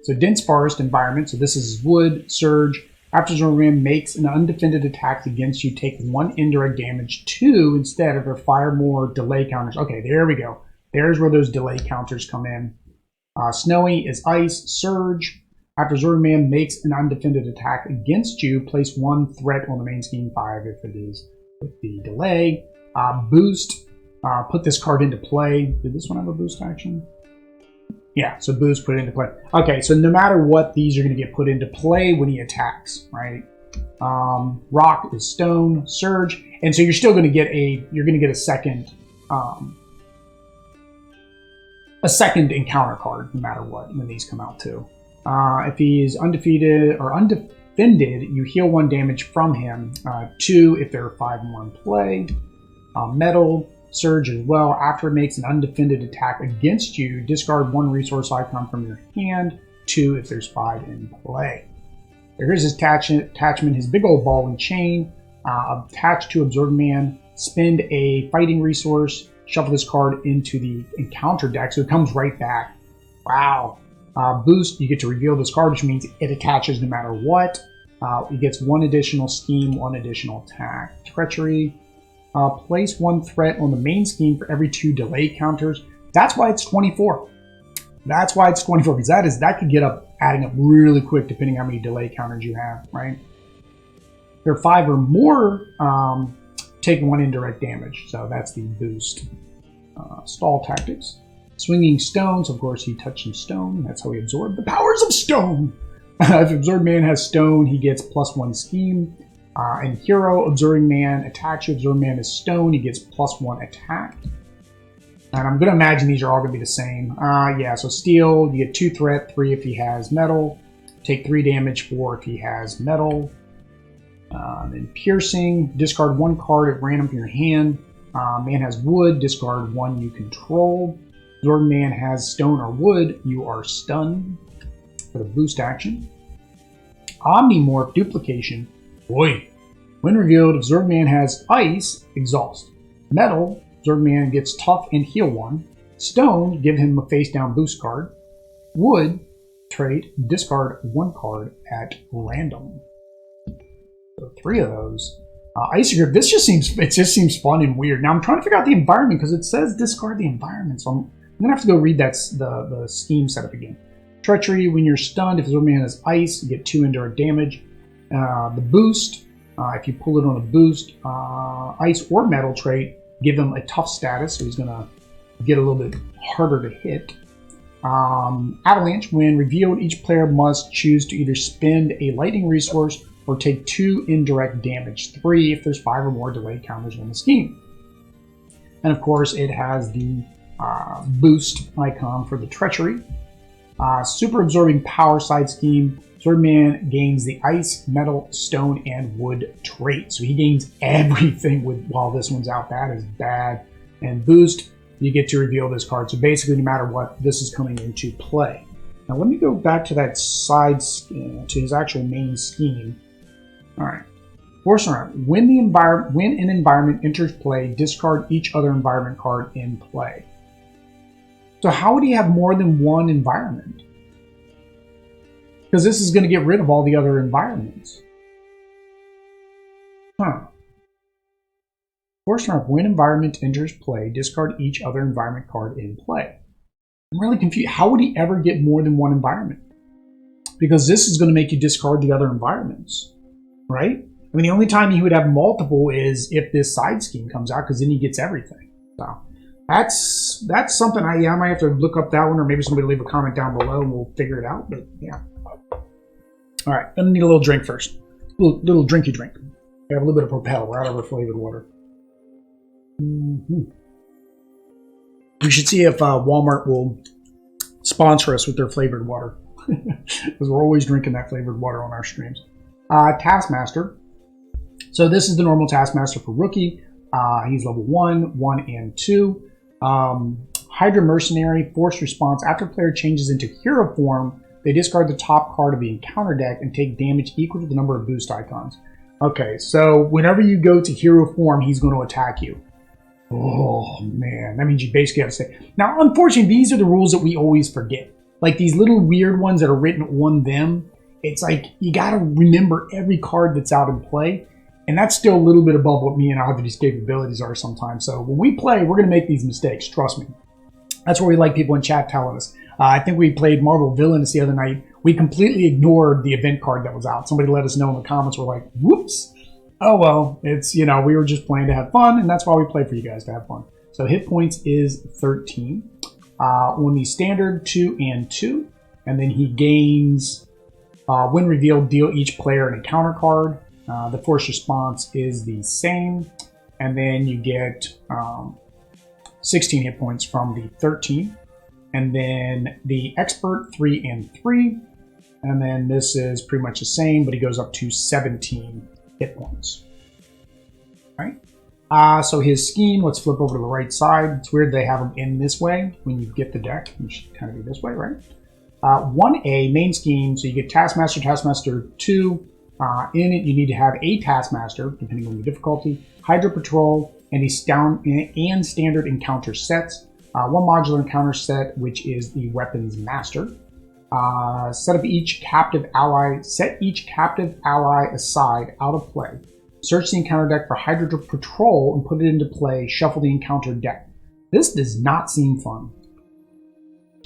So Dense Forest environment. So this is wood, surge. After Zola makes an undefended attack against you, take 1 indirect damage, 2 instead of there 5 more delay counters. Okay, there we go. There's where those delay counters come in. Snowy is ice, surge. After Zola makes an undefended attack against you, place 1 threat on the main scheme, 5 if it is with the delay. Boost, put this card into play. Did this one have a boost action? Yeah, so boost, put it into play. Okay, so no matter what, these are going to get put into play when he attacks, right? Rock is stone, surge, and so you're still going to get a second encounter card no matter what when these come out too. If he's undefeated or undefended, you heal 1 damage from him. 2 if there are 5 more in play. Mettle. Surge as well. After it makes an undefended attack against you, discard 1 resource icon from your hand. 2 if there's 5 in play. Here's his attachment, his big old ball and chain. Attached to Absorbing Man. Spend a fighting resource. Shuffle this card into the encounter deck, so it comes right back. Wow. Boost, you get to reveal this card, which means it attaches no matter what. It gets 1 additional scheme, 1 additional attack. Treachery. Place 1 threat on the main scheme for every 2 delay counters. That's why it's 24. That's why it's 24, because that could get adding up really quick depending how many delay counters you have, right? If there are 5 or more, take 1 indirect damage. So that's the boost. Stall tactics. Swinging stones, of course he touched some stone. That's how he absorbed the powers of stone. If Absorbed Man has stone, he gets +1 scheme. And Hero, Absorbing Man, attach to Absorbing Man is stone, he gets +1 attack. And I'm going to imagine these are all going to be the same. Yeah, so steel, you get 2 threat, 3 if he has metal. Take 3 damage, 4 if he has metal. Then piercing, discard 1 card at random from your hand. Man has wood, discard 1 you control. Absorbing Man has stone or wood, you are stunned for the boost action. Omnimorph duplication. Boy, when revealed, Absorbing Man has ice, exhaust. Metal, Zordman gets tough and heal 1. Stone, give him a face down boost card. Wood, trait, discard 1 card at random. So 3 of those. Icy Grip, it just seems fun and weird. Now I'm trying to figure out the environment because it says discard the environment, so I'm gonna have to go read the scheme setup again. Treachery, when you're stunned, if Zordman has ice, you get 2 indirect damage. The boost, if you pull it on a boost, ice or metal trait, give him a tough status, so he's gonna get a little bit harder to hit. Avalanche, when revealed, each player must choose to either spend a lightning resource or take 2 indirect damage, 3 if there's 5 or more delayed counters on the scheme. And of course, it has the boost icon for the treachery. Super absorbing power side scheme. Zordman gains the ice, metal, stone, and wood trait. So he gains everything while this one's out. That is bad. And boost, you get to reveal this card. So basically, no matter what, this is coming into play. Now let me go back to that side to his actual main scheme. All right. Force around. When an environment enters play, discard each other environment card in play. So how would he have more than one environment? Because this is going to get rid of all the other environments. Force around. When environment enters play, discard each other environment card in play. I'm really confused. How would he ever get more than one environment? Because this is going to make you discard the other environments, right? I mean, the only time he would have multiple is if this side scheme comes out, because then he gets everything. So that's something I might have to look up that one, or maybe somebody leave a comment down below and we'll figure it out. But yeah. All right, I'm gonna need a little drink first. Little drinky drink. We have a little bit of Propel. We're out of our flavored water. We should see if Walmart will sponsor us with their flavored water, because we're always drinking that flavored water on our streams. Taskmaster. So this is the normal Taskmaster for rookie. He's level 1, 1, and 2. Hydra Mercenary, force response. After player changes into hero form, they discard the top card of the encounter deck and take damage equal to the number of boost icons. Okay, so whenever you go to hero form, he's going to attack you. Oh, man. That means you basically have to say... Now, unfortunately, these are the rules that we always forget. Like these little weird ones that are written on them. It's like, you got to remember every card that's out in play. And that's still a little bit above what me and Audrey's capabilities are sometimes. So when we play, we're going to make these mistakes. Trust me. That's where we like people in chat telling us. I think we played Marvel Villains the other night. We completely ignored the event card that was out. Somebody let us know in the comments. We're like, whoops. Oh, well, it's, you know, we were just playing to have fun. And that's why we play for you guys, to have fun. So hit points is 13. On the standard, 2 and 2. And then he gains, when revealed, deal each player an encounter card. The force response is the same, and then you get 16 hit points from the 13, and then the expert 3 and 3, and then this is pretty much the same, but he goes up to 17 hit points. All right. So his scheme. Let's flip over to the right side. It's weird they have them in this way when you get the deck. It should kind of be this way, right? 1A main scheme. So you get Taskmaster, Taskmaster 2. In it, you need to have a Taskmaster, depending on the difficulty, Hydra Patrol, and standard encounter sets. One modular encounter set, which is the Weapons Master. Set each captive ally aside out of play. Search the encounter deck for Hydra Patrol and put it into play. Shuffle the encounter deck. This does not seem fun.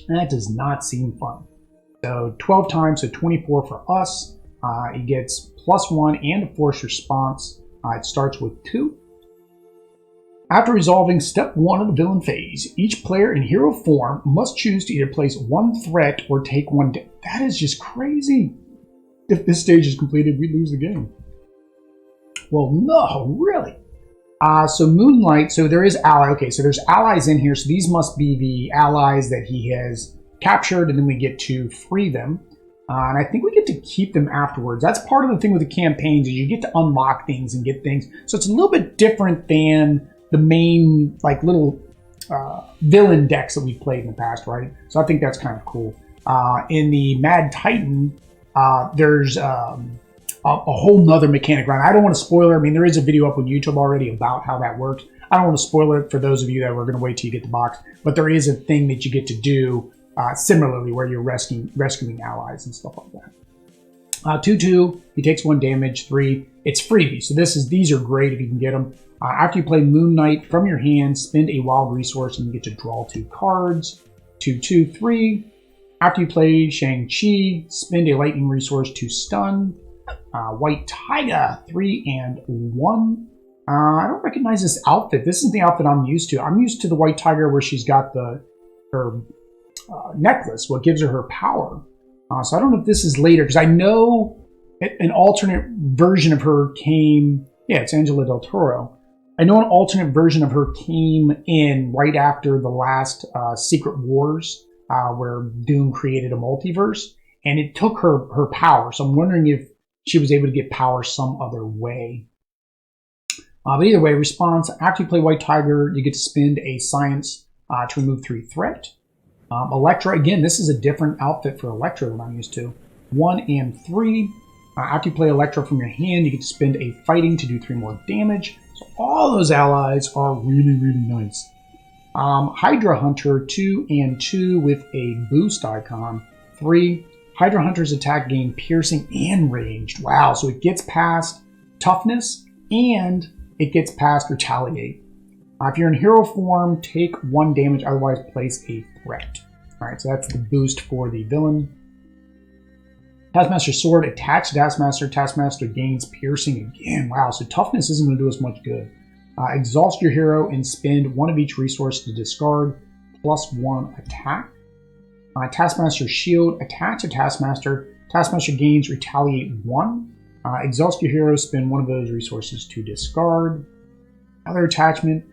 That does not seem fun. So 12 times, so 24 for us. It gets +1 and a force response. It starts with 2. After resolving step 1 of the villain phase, each player in hero form must choose to either place 1 threat or take 1 damage. That is just crazy. If this stage is completed, we lose the game. Well, no, really. So Moonlight, so there is ally. Okay, so there's allies in here. So these must be the allies that he has captured, and then we get to free them. And I think we get to keep them afterwards. That's part of the thing with the campaigns, is you get to unlock things and get things. So it's a little bit different than the main, like, little villain decks that we've played in the past, right? So I think that's kind of cool. In the Mad Titan, there's a whole nother mechanic, right? I don't want to spoil it. I mean, there is a video up on YouTube already about how that works. I don't want to spoil it for those of you that were going to wait till you get the box, but there is a thing that you get to do similarly where you're rescuing allies and stuff like that. 2/2, he takes 1 damage. 3, it's freebie. So these are great if you can get them. After you play Moon Knight from your hand, spend a wild resource and you get to draw 2 cards. 2/2, 3. After you play Shang-Chi, spend a lightning resource to stun. White Tiger, 3 and 1. I don't recognize this outfit. This isn't the outfit I'm used to. I'm used to the White Tiger where she's got her necklace, what gives her power. So I don't know if this is later, because I know an alternate version of her came... Yeah, it's Angela Del Toro. I know an alternate version of her came in right after the last Secret Wars, where Doom created a multiverse, and it took her power. So I'm wondering if she was able to get power some other way. But either way, response, after you play White Tiger, you get to spend a science to remove 3 threat. Elektra, again, this is a different outfit for Elektra than I'm used to. 1 and 3. After you play Elektra from your hand, you get to spend a fighting to do 3 more damage. So all those allies are really, really nice. Hydra Hunter, 2 and 2 with a boost icon. 3. Hydra Hunter's attack gain piercing and ranged. Wow, so it gets past toughness and it gets past retaliate. If you're in hero form, take 1 damage, otherwise place a threat. Alright, so that's the boost for the villain. Taskmaster Sword, attach Taskmaster. Taskmaster gains piercing again. Wow, so toughness isn't going to do us much good. Exhaust your hero and spend 1 of each resource to discard, plus 1 attack. Taskmaster Shield, attach a Taskmaster. Taskmaster gains retaliate 1. Exhaust your hero, spend 1 of those resources to discard. Other attachment,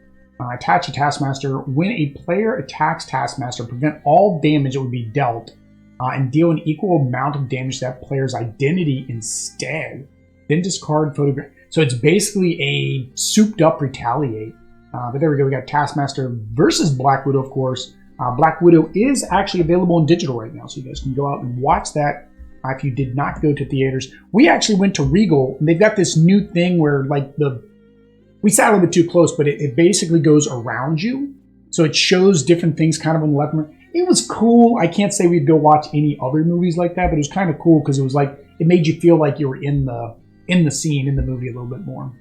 attach a Taskmaster. When a player attacks Taskmaster, prevent all damage that would be dealt and deal an equal amount of damage to that player's identity instead. Then discard photograph. So it's basically a souped up retaliate. But there we go. We got Taskmaster versus Black Widow, of course. Black Widow is actually available in digital right now, so you guys can go out and watch that if you did not go to theaters. We actually went to Regal, and they've got this new thing where, like, we sat a little bit too close, but it basically goes around you. So it shows different things kind of on the left. It was cool. I can't say we'd go watch any other movies like that, but it was kind of cool because it was like, it made you feel like you were in the scene, in the movie a little bit more.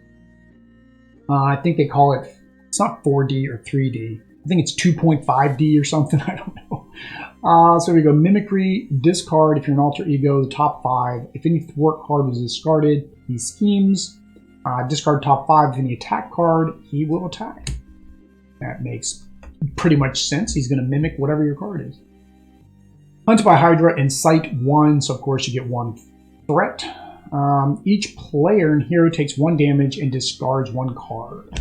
I think they call it, it's not 4D or 3D. I think it's 2.5D or something. I don't know. So we go mimicry, discard if you're an alter ego, the top 5. If any thwart card was discarded, he schemes. Discard top 5 of any attack card, he will attack. That makes pretty much sense. He's going to mimic whatever your card is. Hunted by Hydra and Sight 1, so of course you get 1 threat. Each player and hero takes 1 damage and discards 1 card.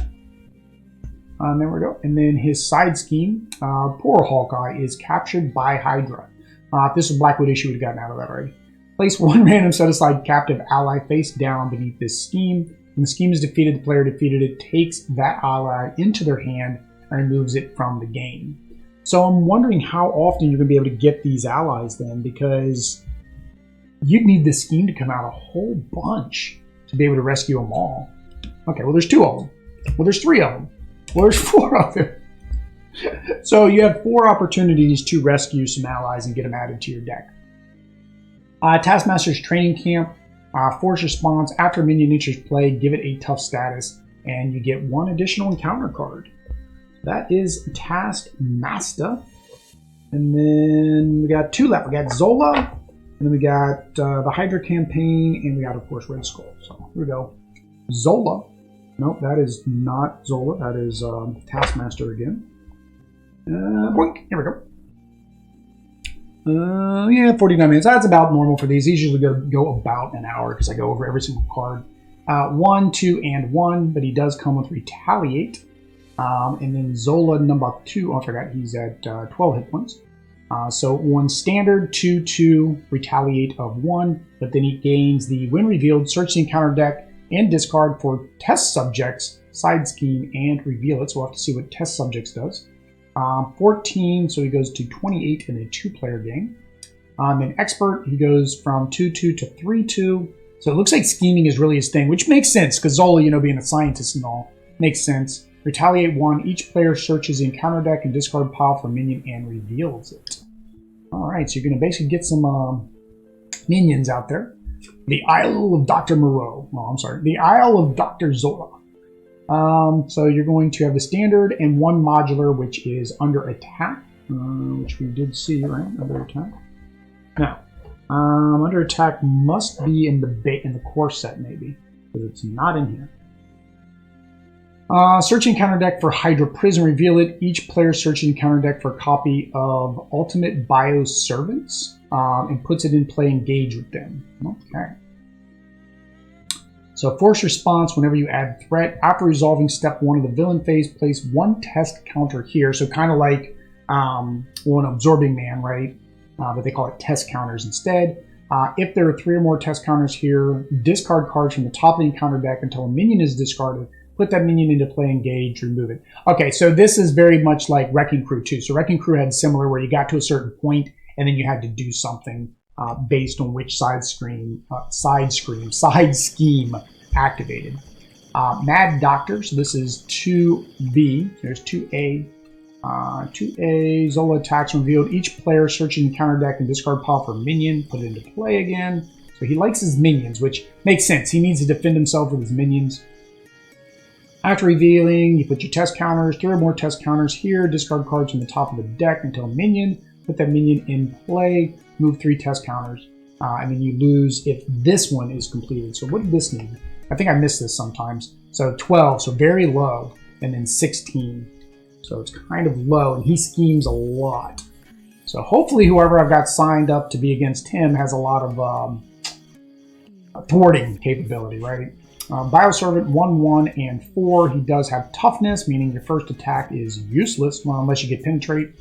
There we go. And then his side scheme, poor Hawkeye, is captured by Hydra. If this was Black Widow, she would have gotten out of that already. Place 1 random set-aside captive ally face down beneath this scheme. When the scheme is defeated, the player defeated it takes that ally into their hand and removes it from the game. So I'm wondering how often you're going to be able to get these allies then, because you'd need this scheme to come out a whole bunch to be able to rescue them all. Okay, well, there's 2 of them. Well, there's 3 of them. Well, there's 4 of them. So you have 4 opportunities to rescue some allies and get them added to your deck. Taskmaster's Training Camp. Force response. After a minion enters play, give it a tough status, and you get 1 additional encounter card. That is Taskmaster. And then we got 2 left. We got Zola, and then we got the Hydra campaign, and we got, of course, Red Skull. So here we go. Zola. Nope, that is not Zola. That is Taskmaster again. Boink. Here we go. Yeah, 49 minutes. That's about normal for these. These usually go about an hour because I go over every single card. 1, 2, and 1, but he does come with Retaliate. And then Zola number 2, I forgot he's at 12 hit points. So 1 standard, 2, 2, Retaliate of 1, but then he gains the when revealed, search the encounter deck and discard for test subjects, side scheme, and reveal it. So we'll have to see what test subjects does. 14, so he goes to 28 in a 2-player game. Then Expert, he goes from 2-2 to 3-2. So it looks like scheming is really his thing, which makes sense because Zola, being a scientist and all, makes sense. Retaliate 1. Each player searches the encounter deck and discard pile for a minion and reveals it. Alright, so you're going to basically get some minions out there. The Isle of Dr. Moreau. Oh, I'm sorry. The Isle of Dr. Zola. So you're going to have the standard and one modular, which is under attack, which we did see, right? Under attack. Now, under attack must be in the core set, maybe, because it's not in here. Searching counter deck for Hydra Prison, reveal it. Each player searching counter deck for a copy of Ultimate Bios Servants and puts it in play, engage with them. Okay. So force response whenever you add threat. After resolving step 1 of the villain phase, place 1 test counter here. So kind of like an Absorbing Man, right? But they call it test counters instead. If there are 3 or more test counters here, discard cards from the top of the encounter deck until a minion is discarded. Put that minion into play, engage, remove it. Okay, so this is very much like Wrecking Crew 2. So Wrecking Crew had similar where you got to a certain point and then you had to do something based on which side scheme activated. Mad Doctor, so this is 2B. There's 2A. 2A, Zola attacks revealed. Each player searching the counter deck and discard pile for a minion, put it into play again. So he likes his minions, which makes sense. He needs to defend himself with his minions. After revealing, you put your test counters, 3 or more test counters here, discard cards from the top of the deck until a minion, put that minion in play, move 3 test counters, and then you lose if this one is completed. So what did this mean? I think I missed this sometimes. So 12, so very low, and then 16. So it's kind of low, and he schemes a lot. So hopefully whoever I've got signed up to be against him has a lot of thwarting capability, right? Bioservant 1, 1, and 4. He does have toughness, meaning your first attack is useless unless you get penetrate.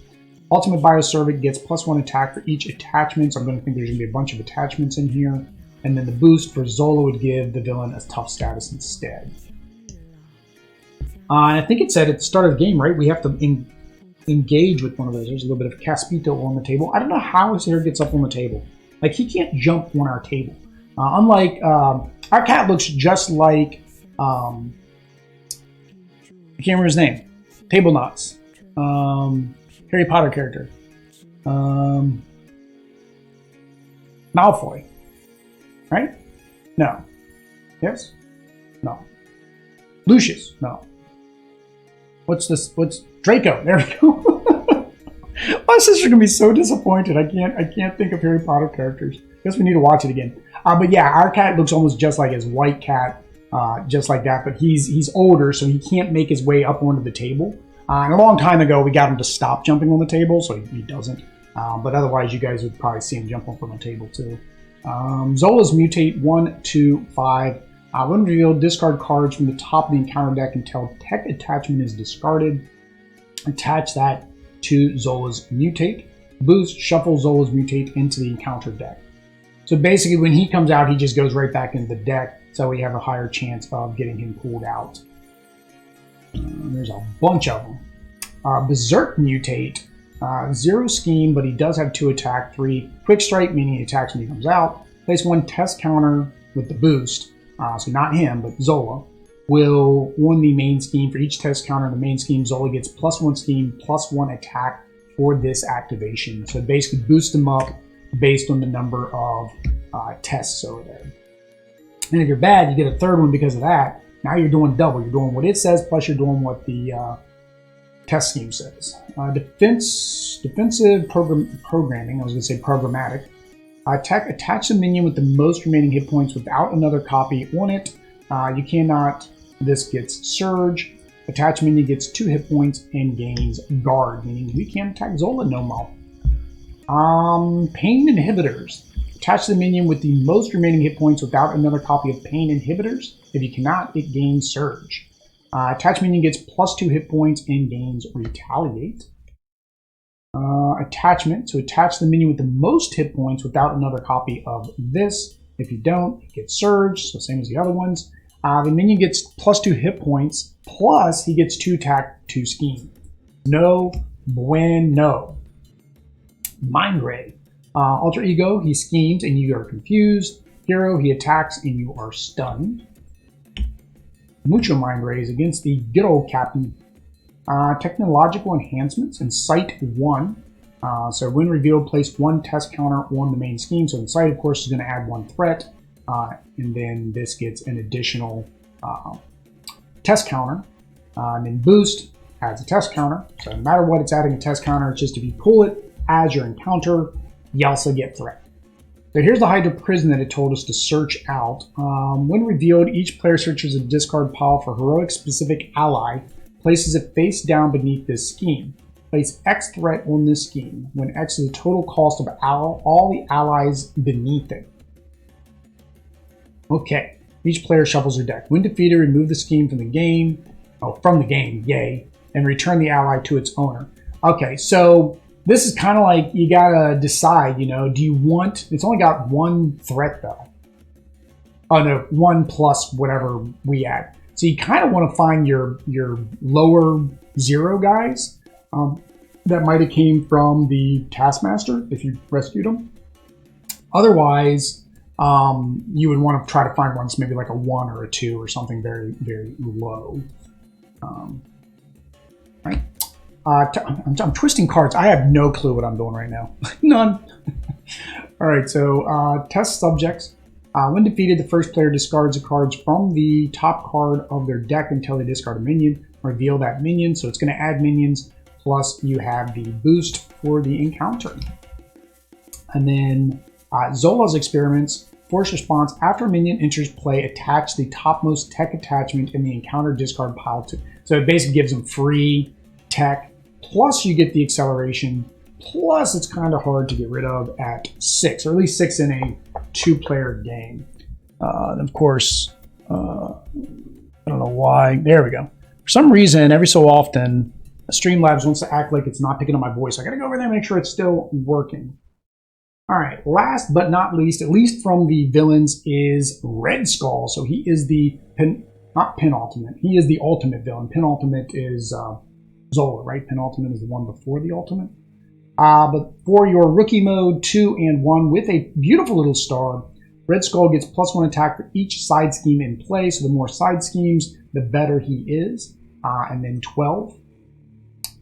Ultimate Bioservant gets +1 attack for each attachment, so I'm going to think there's going to be a bunch of attachments in here. And then the boost for Zola would give the villain a tough status instead. And I think it said at the start of the game, right, we have to engage with one of those. There's a little bit of Caspito on the table. I don't know how his hair gets up on the table. Like, he can't jump on our table. Unlike, our cat looks just like, I can't remember his name. Table Knots. Harry Potter character. Malfoy. Right? No. Yes? No. Lucius? No. What's this? What's Draco? There we go. My sister's gonna be so disappointed. I can't think of Harry Potter characters. Guess we need to watch it again. But yeah, our cat looks almost just like his white cat, just like that. But he's older, so he can't make his way up onto the table. And a long time ago, we got him to stop jumping on the table, so he doesn't. But otherwise, you guys would probably see him jump up on the table too. Zola's mutate 1, 2, 5. When revealed, discard cards from the top of the encounter deck until tech attachment is discarded. Attach that to Zola's mutate. Boost, shuffle Zola's mutate into the encounter deck. So basically, when he comes out, he just goes right back into the deck, so we have a higher chance of getting him pulled out. There's a bunch of them. Berserk mutate. 0 scheme, but he does have 2 attack, 3 quick strike, meaning he attacks when he comes out. Place 1 test counter with the boost, so not him, but Zola, will win the main scheme. For each test counter in the main scheme, Zola gets +1 scheme, +1 attack for this activation. So basically boost him up based on the number of tests over there. And if you're bad, you get a 3rd one because of that. Now you're doing double. You're doing what it says, plus you're doing what the test scheme says. Defensive programming, I was going to say programmatic. Attach a minion with the most remaining hit points without another copy on it. You cannot, this gets Surge. Attach minion gets 2 hit points and gains Guard, meaning we can't attack Zola no more. Pain inhibitors. Attach the minion with the most remaining hit points without another copy of Pain inhibitors. If you cannot, it gains Surge. Attach minion gets +2 hit points and gains Retaliate. Attachment. So attach the minion with the most hit points without another copy of this. If you don't, it gets Surge, so same as the other ones. The minion gets +2 hit points, plus he gets 2 attack, 2 scheme. No bueno. Mind Ray. Alter Ego, he schemes and you are confused. Hero, he attacks and you are stunned. Mucho Mind Rays against the good old Captain. Technological enhancements in Sight 1. So when revealed, place 1 test counter on the main scheme. So the Sight, of course, is going to add 1 threat. And then this gets an additional test counter. And then Boost adds a test counter. So no matter what, it's adding a test counter. It's just if you pull it as your encounter, you also get threat. So here's the Hydra prison that it told us to search out. When revealed, each player searches a discard pile for heroic specific ally, places it face down beneath this scheme. Place X threat on this scheme, when X is the total cost of all the allies beneath it. Okay, each player shuffles their deck. When defeated, remove the scheme from the game, yay, and return the ally to its owner. Okay, so this is kind of like you gotta decide, you know, do you want, it's only got 1 threat though. Oh no, 1 plus whatever we add. So you kind of want to find your lower 0 guys that might have came from the Taskmaster if you rescued them. Otherwise, you would want to try to find ones maybe like a 1 or a 2 or something very, very low. Right? I'm twisting cards. I have no clue what I'm doing right now. None. All right, so test subjects. When defeated, the first player discards the cards from the top card of their deck until they discard a minion. Reveal that minion, so it's going to add minions. Plus, you have the boost for the encounter. And then Zola's experiments. Force response. After a minion enters play, attach the topmost tech attachment in the encounter discard pile. So it basically gives them free tech. Plus, you get the acceleration. Plus, it's kind of hard to get rid of at 6, or at least 6 in a 2-player game. And of course, I don't know why. There we go. For some reason, every so often, Streamlabs wants to act like it's not picking up my voice. I got to go over there and make sure it's still working. All right, last but not least, at least from the villains, is Red Skull. So he is the not penultimate. He is the ultimate villain. Penultimate is Zola, right? Penultimate is the one before the ultimate. But for your rookie mode 2 and 1 with a beautiful little star, Red Skull gets +1 attack for each side scheme in play. So the more side schemes, the better he is. And then 12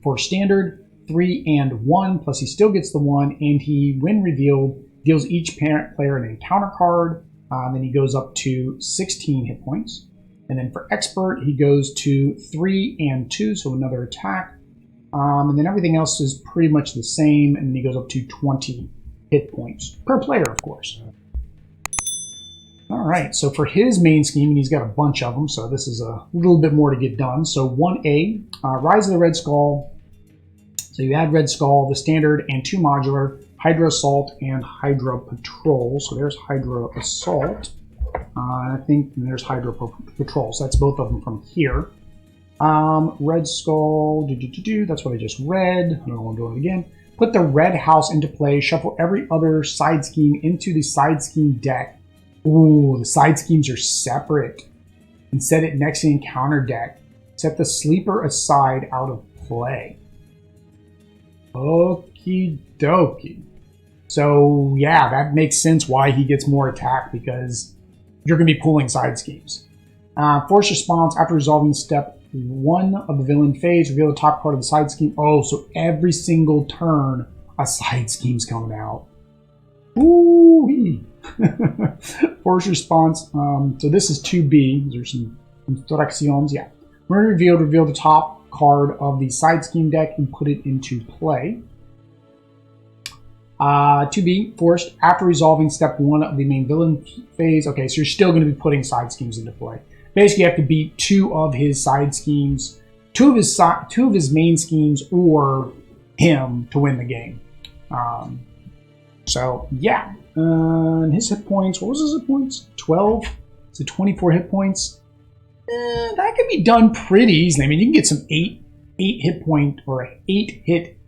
for standard. 3 and 1, plus he still gets the 1, and he, when revealed, deals each parent player an encounter card. Then he goes up to 16 hit points. And then for expert, he goes to 3 and 2, so another attack. And then everything else is pretty much the same, and then he goes up to 20 hit points per player, of course. All right, so for his main scheme, and he's got a bunch of them, so this is a little bit more to get done. So 1A, Rise of the Red Skull. So you add Red Skull, the standard, and 2 modular, Hydra Assault and Hydra Patrol. So there's Hydra Assault. I think there's Hydra Patrol. So that's both of them from here. Red Skull, that's what I just read. I don't know, I'll do it again. Put the red house into play. Shuffle every other side scheme into the side scheme deck. Ooh, the side schemes are separate. And set it next to the encounter deck. Set the sleeper aside out of play. Okie dokie. So yeah, that makes sense why he gets more attack, because you're going to be pulling side schemes. Force response. After resolving step 1 of the villain phase, reveal the top part of the side scheme. Oh, so every single turn a side scheme's coming out. Ooh-wee. Force response. So this is 2B. There's some instructions. Yeah. When revealed, reveal the top card of the side scheme deck and put it into play. 2B, forced. After resolving step 1 of the main villain phase. Okay, so you're still going to be putting side schemes into play. Basically, you have to beat 2 of his side schemes, 2 of his main schemes, or him to win the game. So yeah, and his hit points. What was his hit points? 12. So 24 hit points. That can be done pretty easily. I mean, you can get some 8 hit point or 8 hit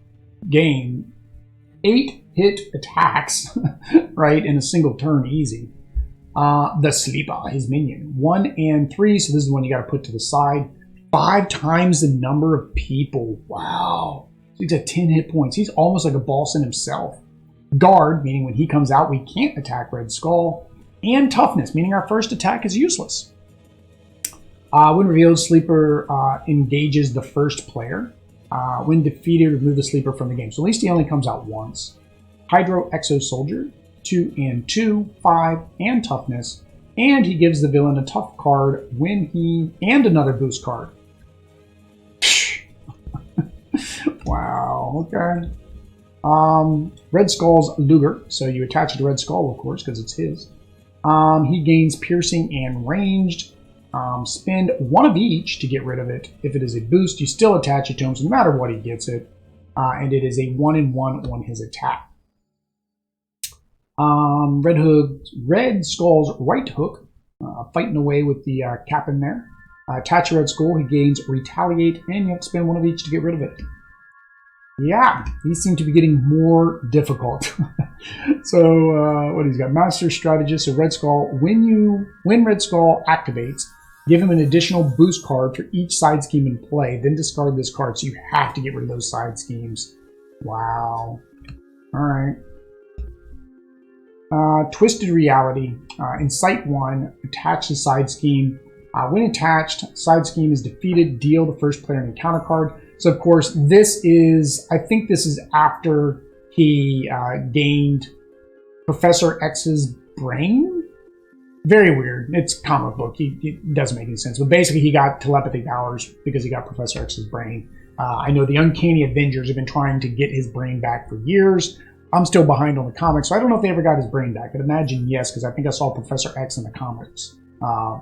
game, 8 hit attacks, right, in a single turn, easy. The sleeper, his minion, 1 and 3. So this is the one you got to put to the side. 5 times the number of people. Wow, he's at 10 hit points. He's almost like a boss in himself. Guard, meaning when he comes out, we can't attack Red Skull, and toughness, meaning our first attack is useless. When revealed, Sleeper engages the first player. When defeated, remove the Sleeper from the game. So at least he only comes out once. Hydro Exo Soldier, 2 and 2, 5 and toughness. And he gives the villain a tough card when he... and another boost card. Wow, okay. Red Skull's Luger. So you attach it to Red Skull, of course, because it's his. He gains piercing and ranged. Spend one of each to get rid of it. If it is a boost, you still attach it to him, so no matter what, he gets it. And it is a 1-1 on his attack. Red Skull's right hook, fighting away with the cap in there. Attach a Red Skull, he gains retaliate, and you have to spend one of each to get rid of it. Yeah, these seem to be getting more difficult. So, what he's got? Master Strategist, so Red Skull. When Red Skull activates, give him an additional boost card for each side scheme in play, then discard this card, so you have to get rid of those side schemes. Wow. Alright. Twisted Reality. In Sight 1, attach the side scheme. When attached, side scheme is defeated, deal the first player an encounter card. So, of course, this is, I think this is after he gained Professor X's brain? Very weird. It's comic book. It doesn't make any sense. But basically, he got telepathy powers because he got Professor X's brain. I know the Uncanny Avengers have been trying to get his brain back for years. I'm still behind on the comics, so I don't know if they ever got his brain back. I'd imagine yes, because I think I saw Professor X in the comics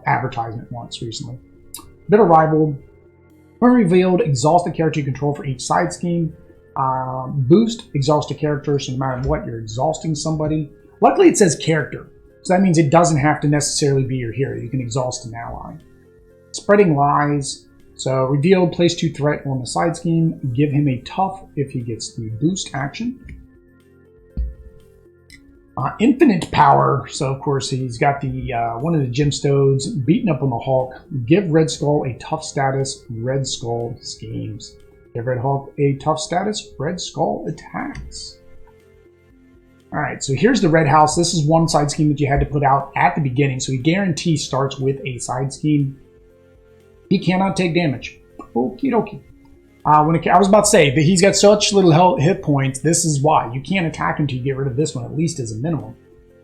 advertisement once recently. Bitter Rival. When revealed, exhaust the character you control for each side scheme. Boost, exhaust a character, so no matter what, you're exhausting somebody. Luckily, it says character, so that means it doesn't have to necessarily be your hero. You can exhaust an ally. Spreading Lies. So, revealed, place 2 threat on the side scheme. Give him a tough if he gets the boost action. Infinite Power. So, of course, he's got the one of the gemstones beaten up on the Hulk. Give Red Skull a tough status. Red Skull schemes. Give Red Hulk a tough status. Red Skull attacks. All right, so here's the Red House. This is one side scheme that you had to put out at the beginning. So he guarantees starts with a side scheme. He cannot take damage. Okie dokie. I was about to say that he's got such little hit points. This is why. You can't attack him until you get rid of this one, at least as a minimum.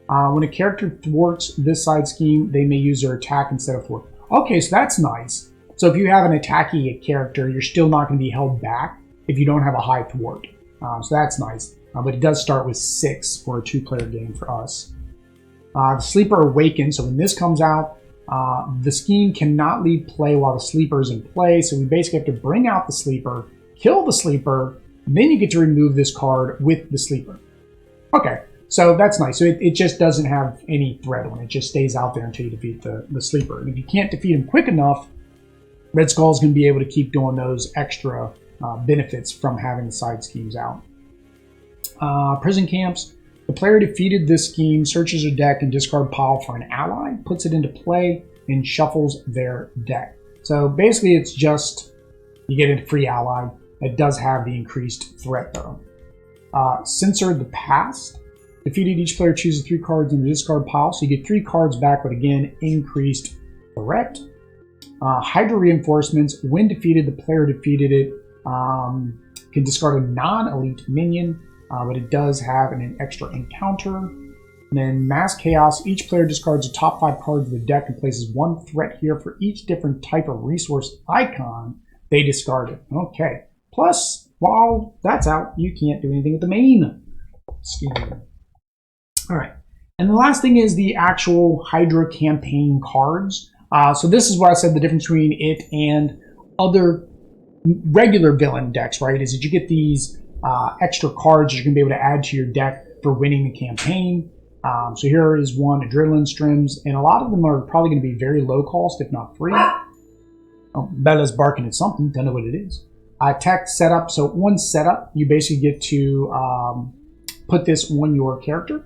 When a character thwarts this side scheme, they may use their attack instead of thwart. Okay, so that's nice. So if you have an attacking character, you're still not going to be held back if you don't have a high thwart. So that's nice. But it does start with 6 for a 2-player game for us. The Sleeper Awakens. So when this comes out, the scheme cannot leave play while the Sleeper is in play, so we basically have to bring out the Sleeper, kill the Sleeper, and then you get to remove this card with the Sleeper. Okay, so that's nice. So it just doesn't have any threat on it. It just stays out there until you defeat the Sleeper. And if you can't defeat him quick enough, Red Skull's going to be able to keep doing those extra benefits from having the side schemes out. Prison Camps. The player defeated this scheme, searches their deck and discard pile for an ally, puts it into play, and shuffles their deck. So basically it's just, you get a free ally. It does have the increased threat though. Censor the Past. Defeated, each player chooses 3 cards in the discard pile, so you get 3 cards back, but again, increased threat. Hydra Reinforcements. When defeated, the player defeated it can discard a non-elite minion. But it does have an extra encounter. And then Mass Chaos. Each player discards the top 5 cards of the deck and places 1 threat here for each different type of resource icon they discarded. Okay. Plus, while that's out, you can't do anything with the main scheme. All right. And the last thing is the actual Hydra campaign cards. So this is what I said the difference between it and other regular villain decks, right? Is that you get these extra cards you're going to be able to add to your deck for winning the campaign. So here is one, Adrenaline Strims, and a lot of them are probably going to be very low cost, if not free. Oh, Bella's barking at something, don't know what it is. Tech Setup, so one setup, you basically get to put this on your character.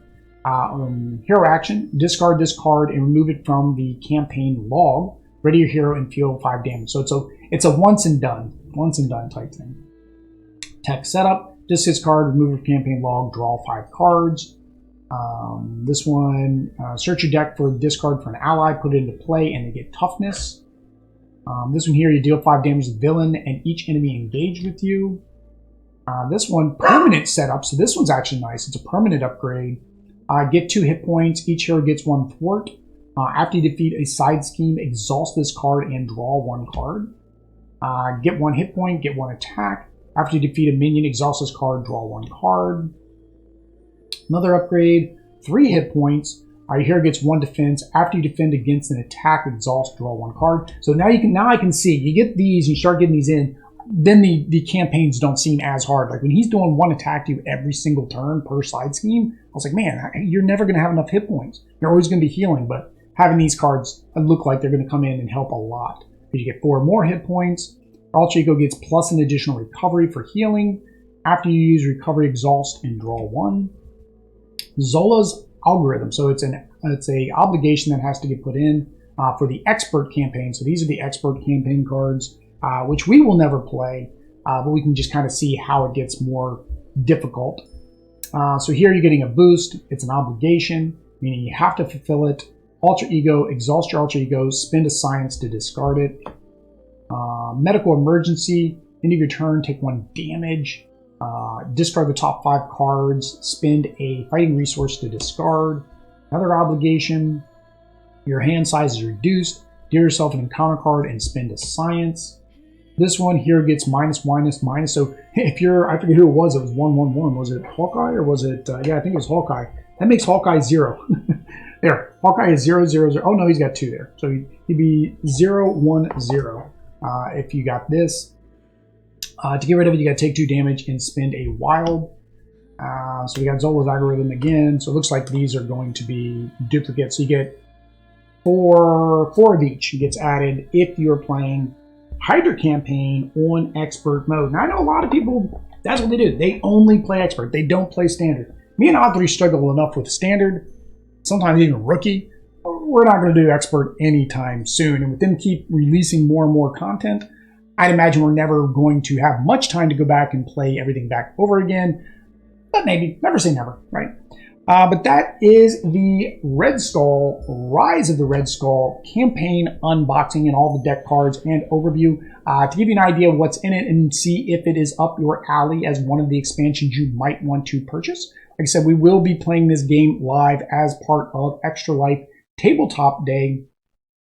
Hero action, discard this card and remove it from the campaign log. Ready your hero and deal 5 damage. So it's a once and done type thing. Tech Setup, discard this card, remove your campaign log, draw 5 cards. This one, search your deck for a discard for an ally, put it into play, and they get toughness. This one here, you deal 5 damage to the villain and each enemy engaged with you. This one, permanent setup, so this one's actually nice. It's a permanent upgrade. Get 2 hit points. Each hero gets 1 thwart. After you defeat a side scheme, exhaust this card and draw 1 card. Get 1 hit point, get 1 attack. After you defeat a minion, exhaust this card, draw 1 card. Another upgrade, 3 hit points. Your hero gets 1 defense. After you defend against an attack, exhaust, draw 1 card. So now I can see, you get these, you start getting these in, then the campaigns don't seem as hard. Like when he's doing 1 attack to you every single turn per side scheme, I was like, man, you're never going to have enough hit points. You're always going to be healing, but having these cards look like they're going to come in and help a lot. You get 4 more hit points. Alter Ego gets plus an additional recovery for healing. After you use recovery, exhaust, and draw 1. Zola's algorithm. So it's a obligation that has to get put in for the expert campaign. So these are the expert campaign cards, which we will never play, but we can just kind of see how it gets more difficult. So here you're getting a boost. It's an obligation, meaning you have to fulfill it. Alter Ego, exhaust your Alter Ego, spend a science to discard it. Medical emergency, end of your turn, take 1 damage. Discard the top 5 cards, spend a fighting resource to discard. Another obligation, your hand size is reduced. Deal yourself an encounter card and spend a science. This one here gets minus. So if you're, I forget who it was 1/1/1. Was it Hawkeye or was it, yeah, I think it was Hawkeye. That makes Hawkeye 0. There, Hawkeye is 0/0/0. Oh no, he's got 2 there. So he'd be 0/1/0 if you got this. To get rid of it, you got to take 2 damage and spend a wild. So we got Zola's algorithm again. So it looks like these are going to be duplicates. So you get 4 of each. It gets added if you're playing Hydra campaign on expert mode. Now I know a lot of people, that's what they do. They only play expert. They don't play standard. Me and Audrey struggle enough with standard, sometimes even rookie. We're not going to do expert anytime soon. And with them keep releasing more and more content, I'd imagine we're never going to have much time to go back and play everything back over again. But maybe. Never say never, right? But that is the Red Skull, Rise of the Red Skull campaign unboxing and all the deck cards and overview. To give you an idea of what's in it and see if it is up your alley as one of the expansions you might want to purchase. Like I said, we will be playing this game live as part of Extra Life Tabletop Day,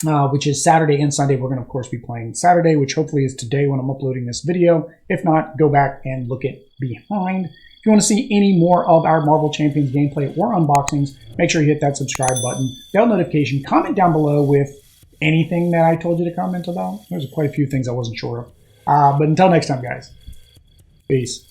which is Saturday and Sunday. We're going to, of course, be playing Saturday, which hopefully is today when I'm uploading this video. If not, go back and look it behind. If you want to see any more of our Marvel Champions gameplay or unboxings, make sure you hit that subscribe button, bell notification, comment down below with anything that I told you to comment about. There's quite a few things I wasn't sure of. But until next time, guys, peace.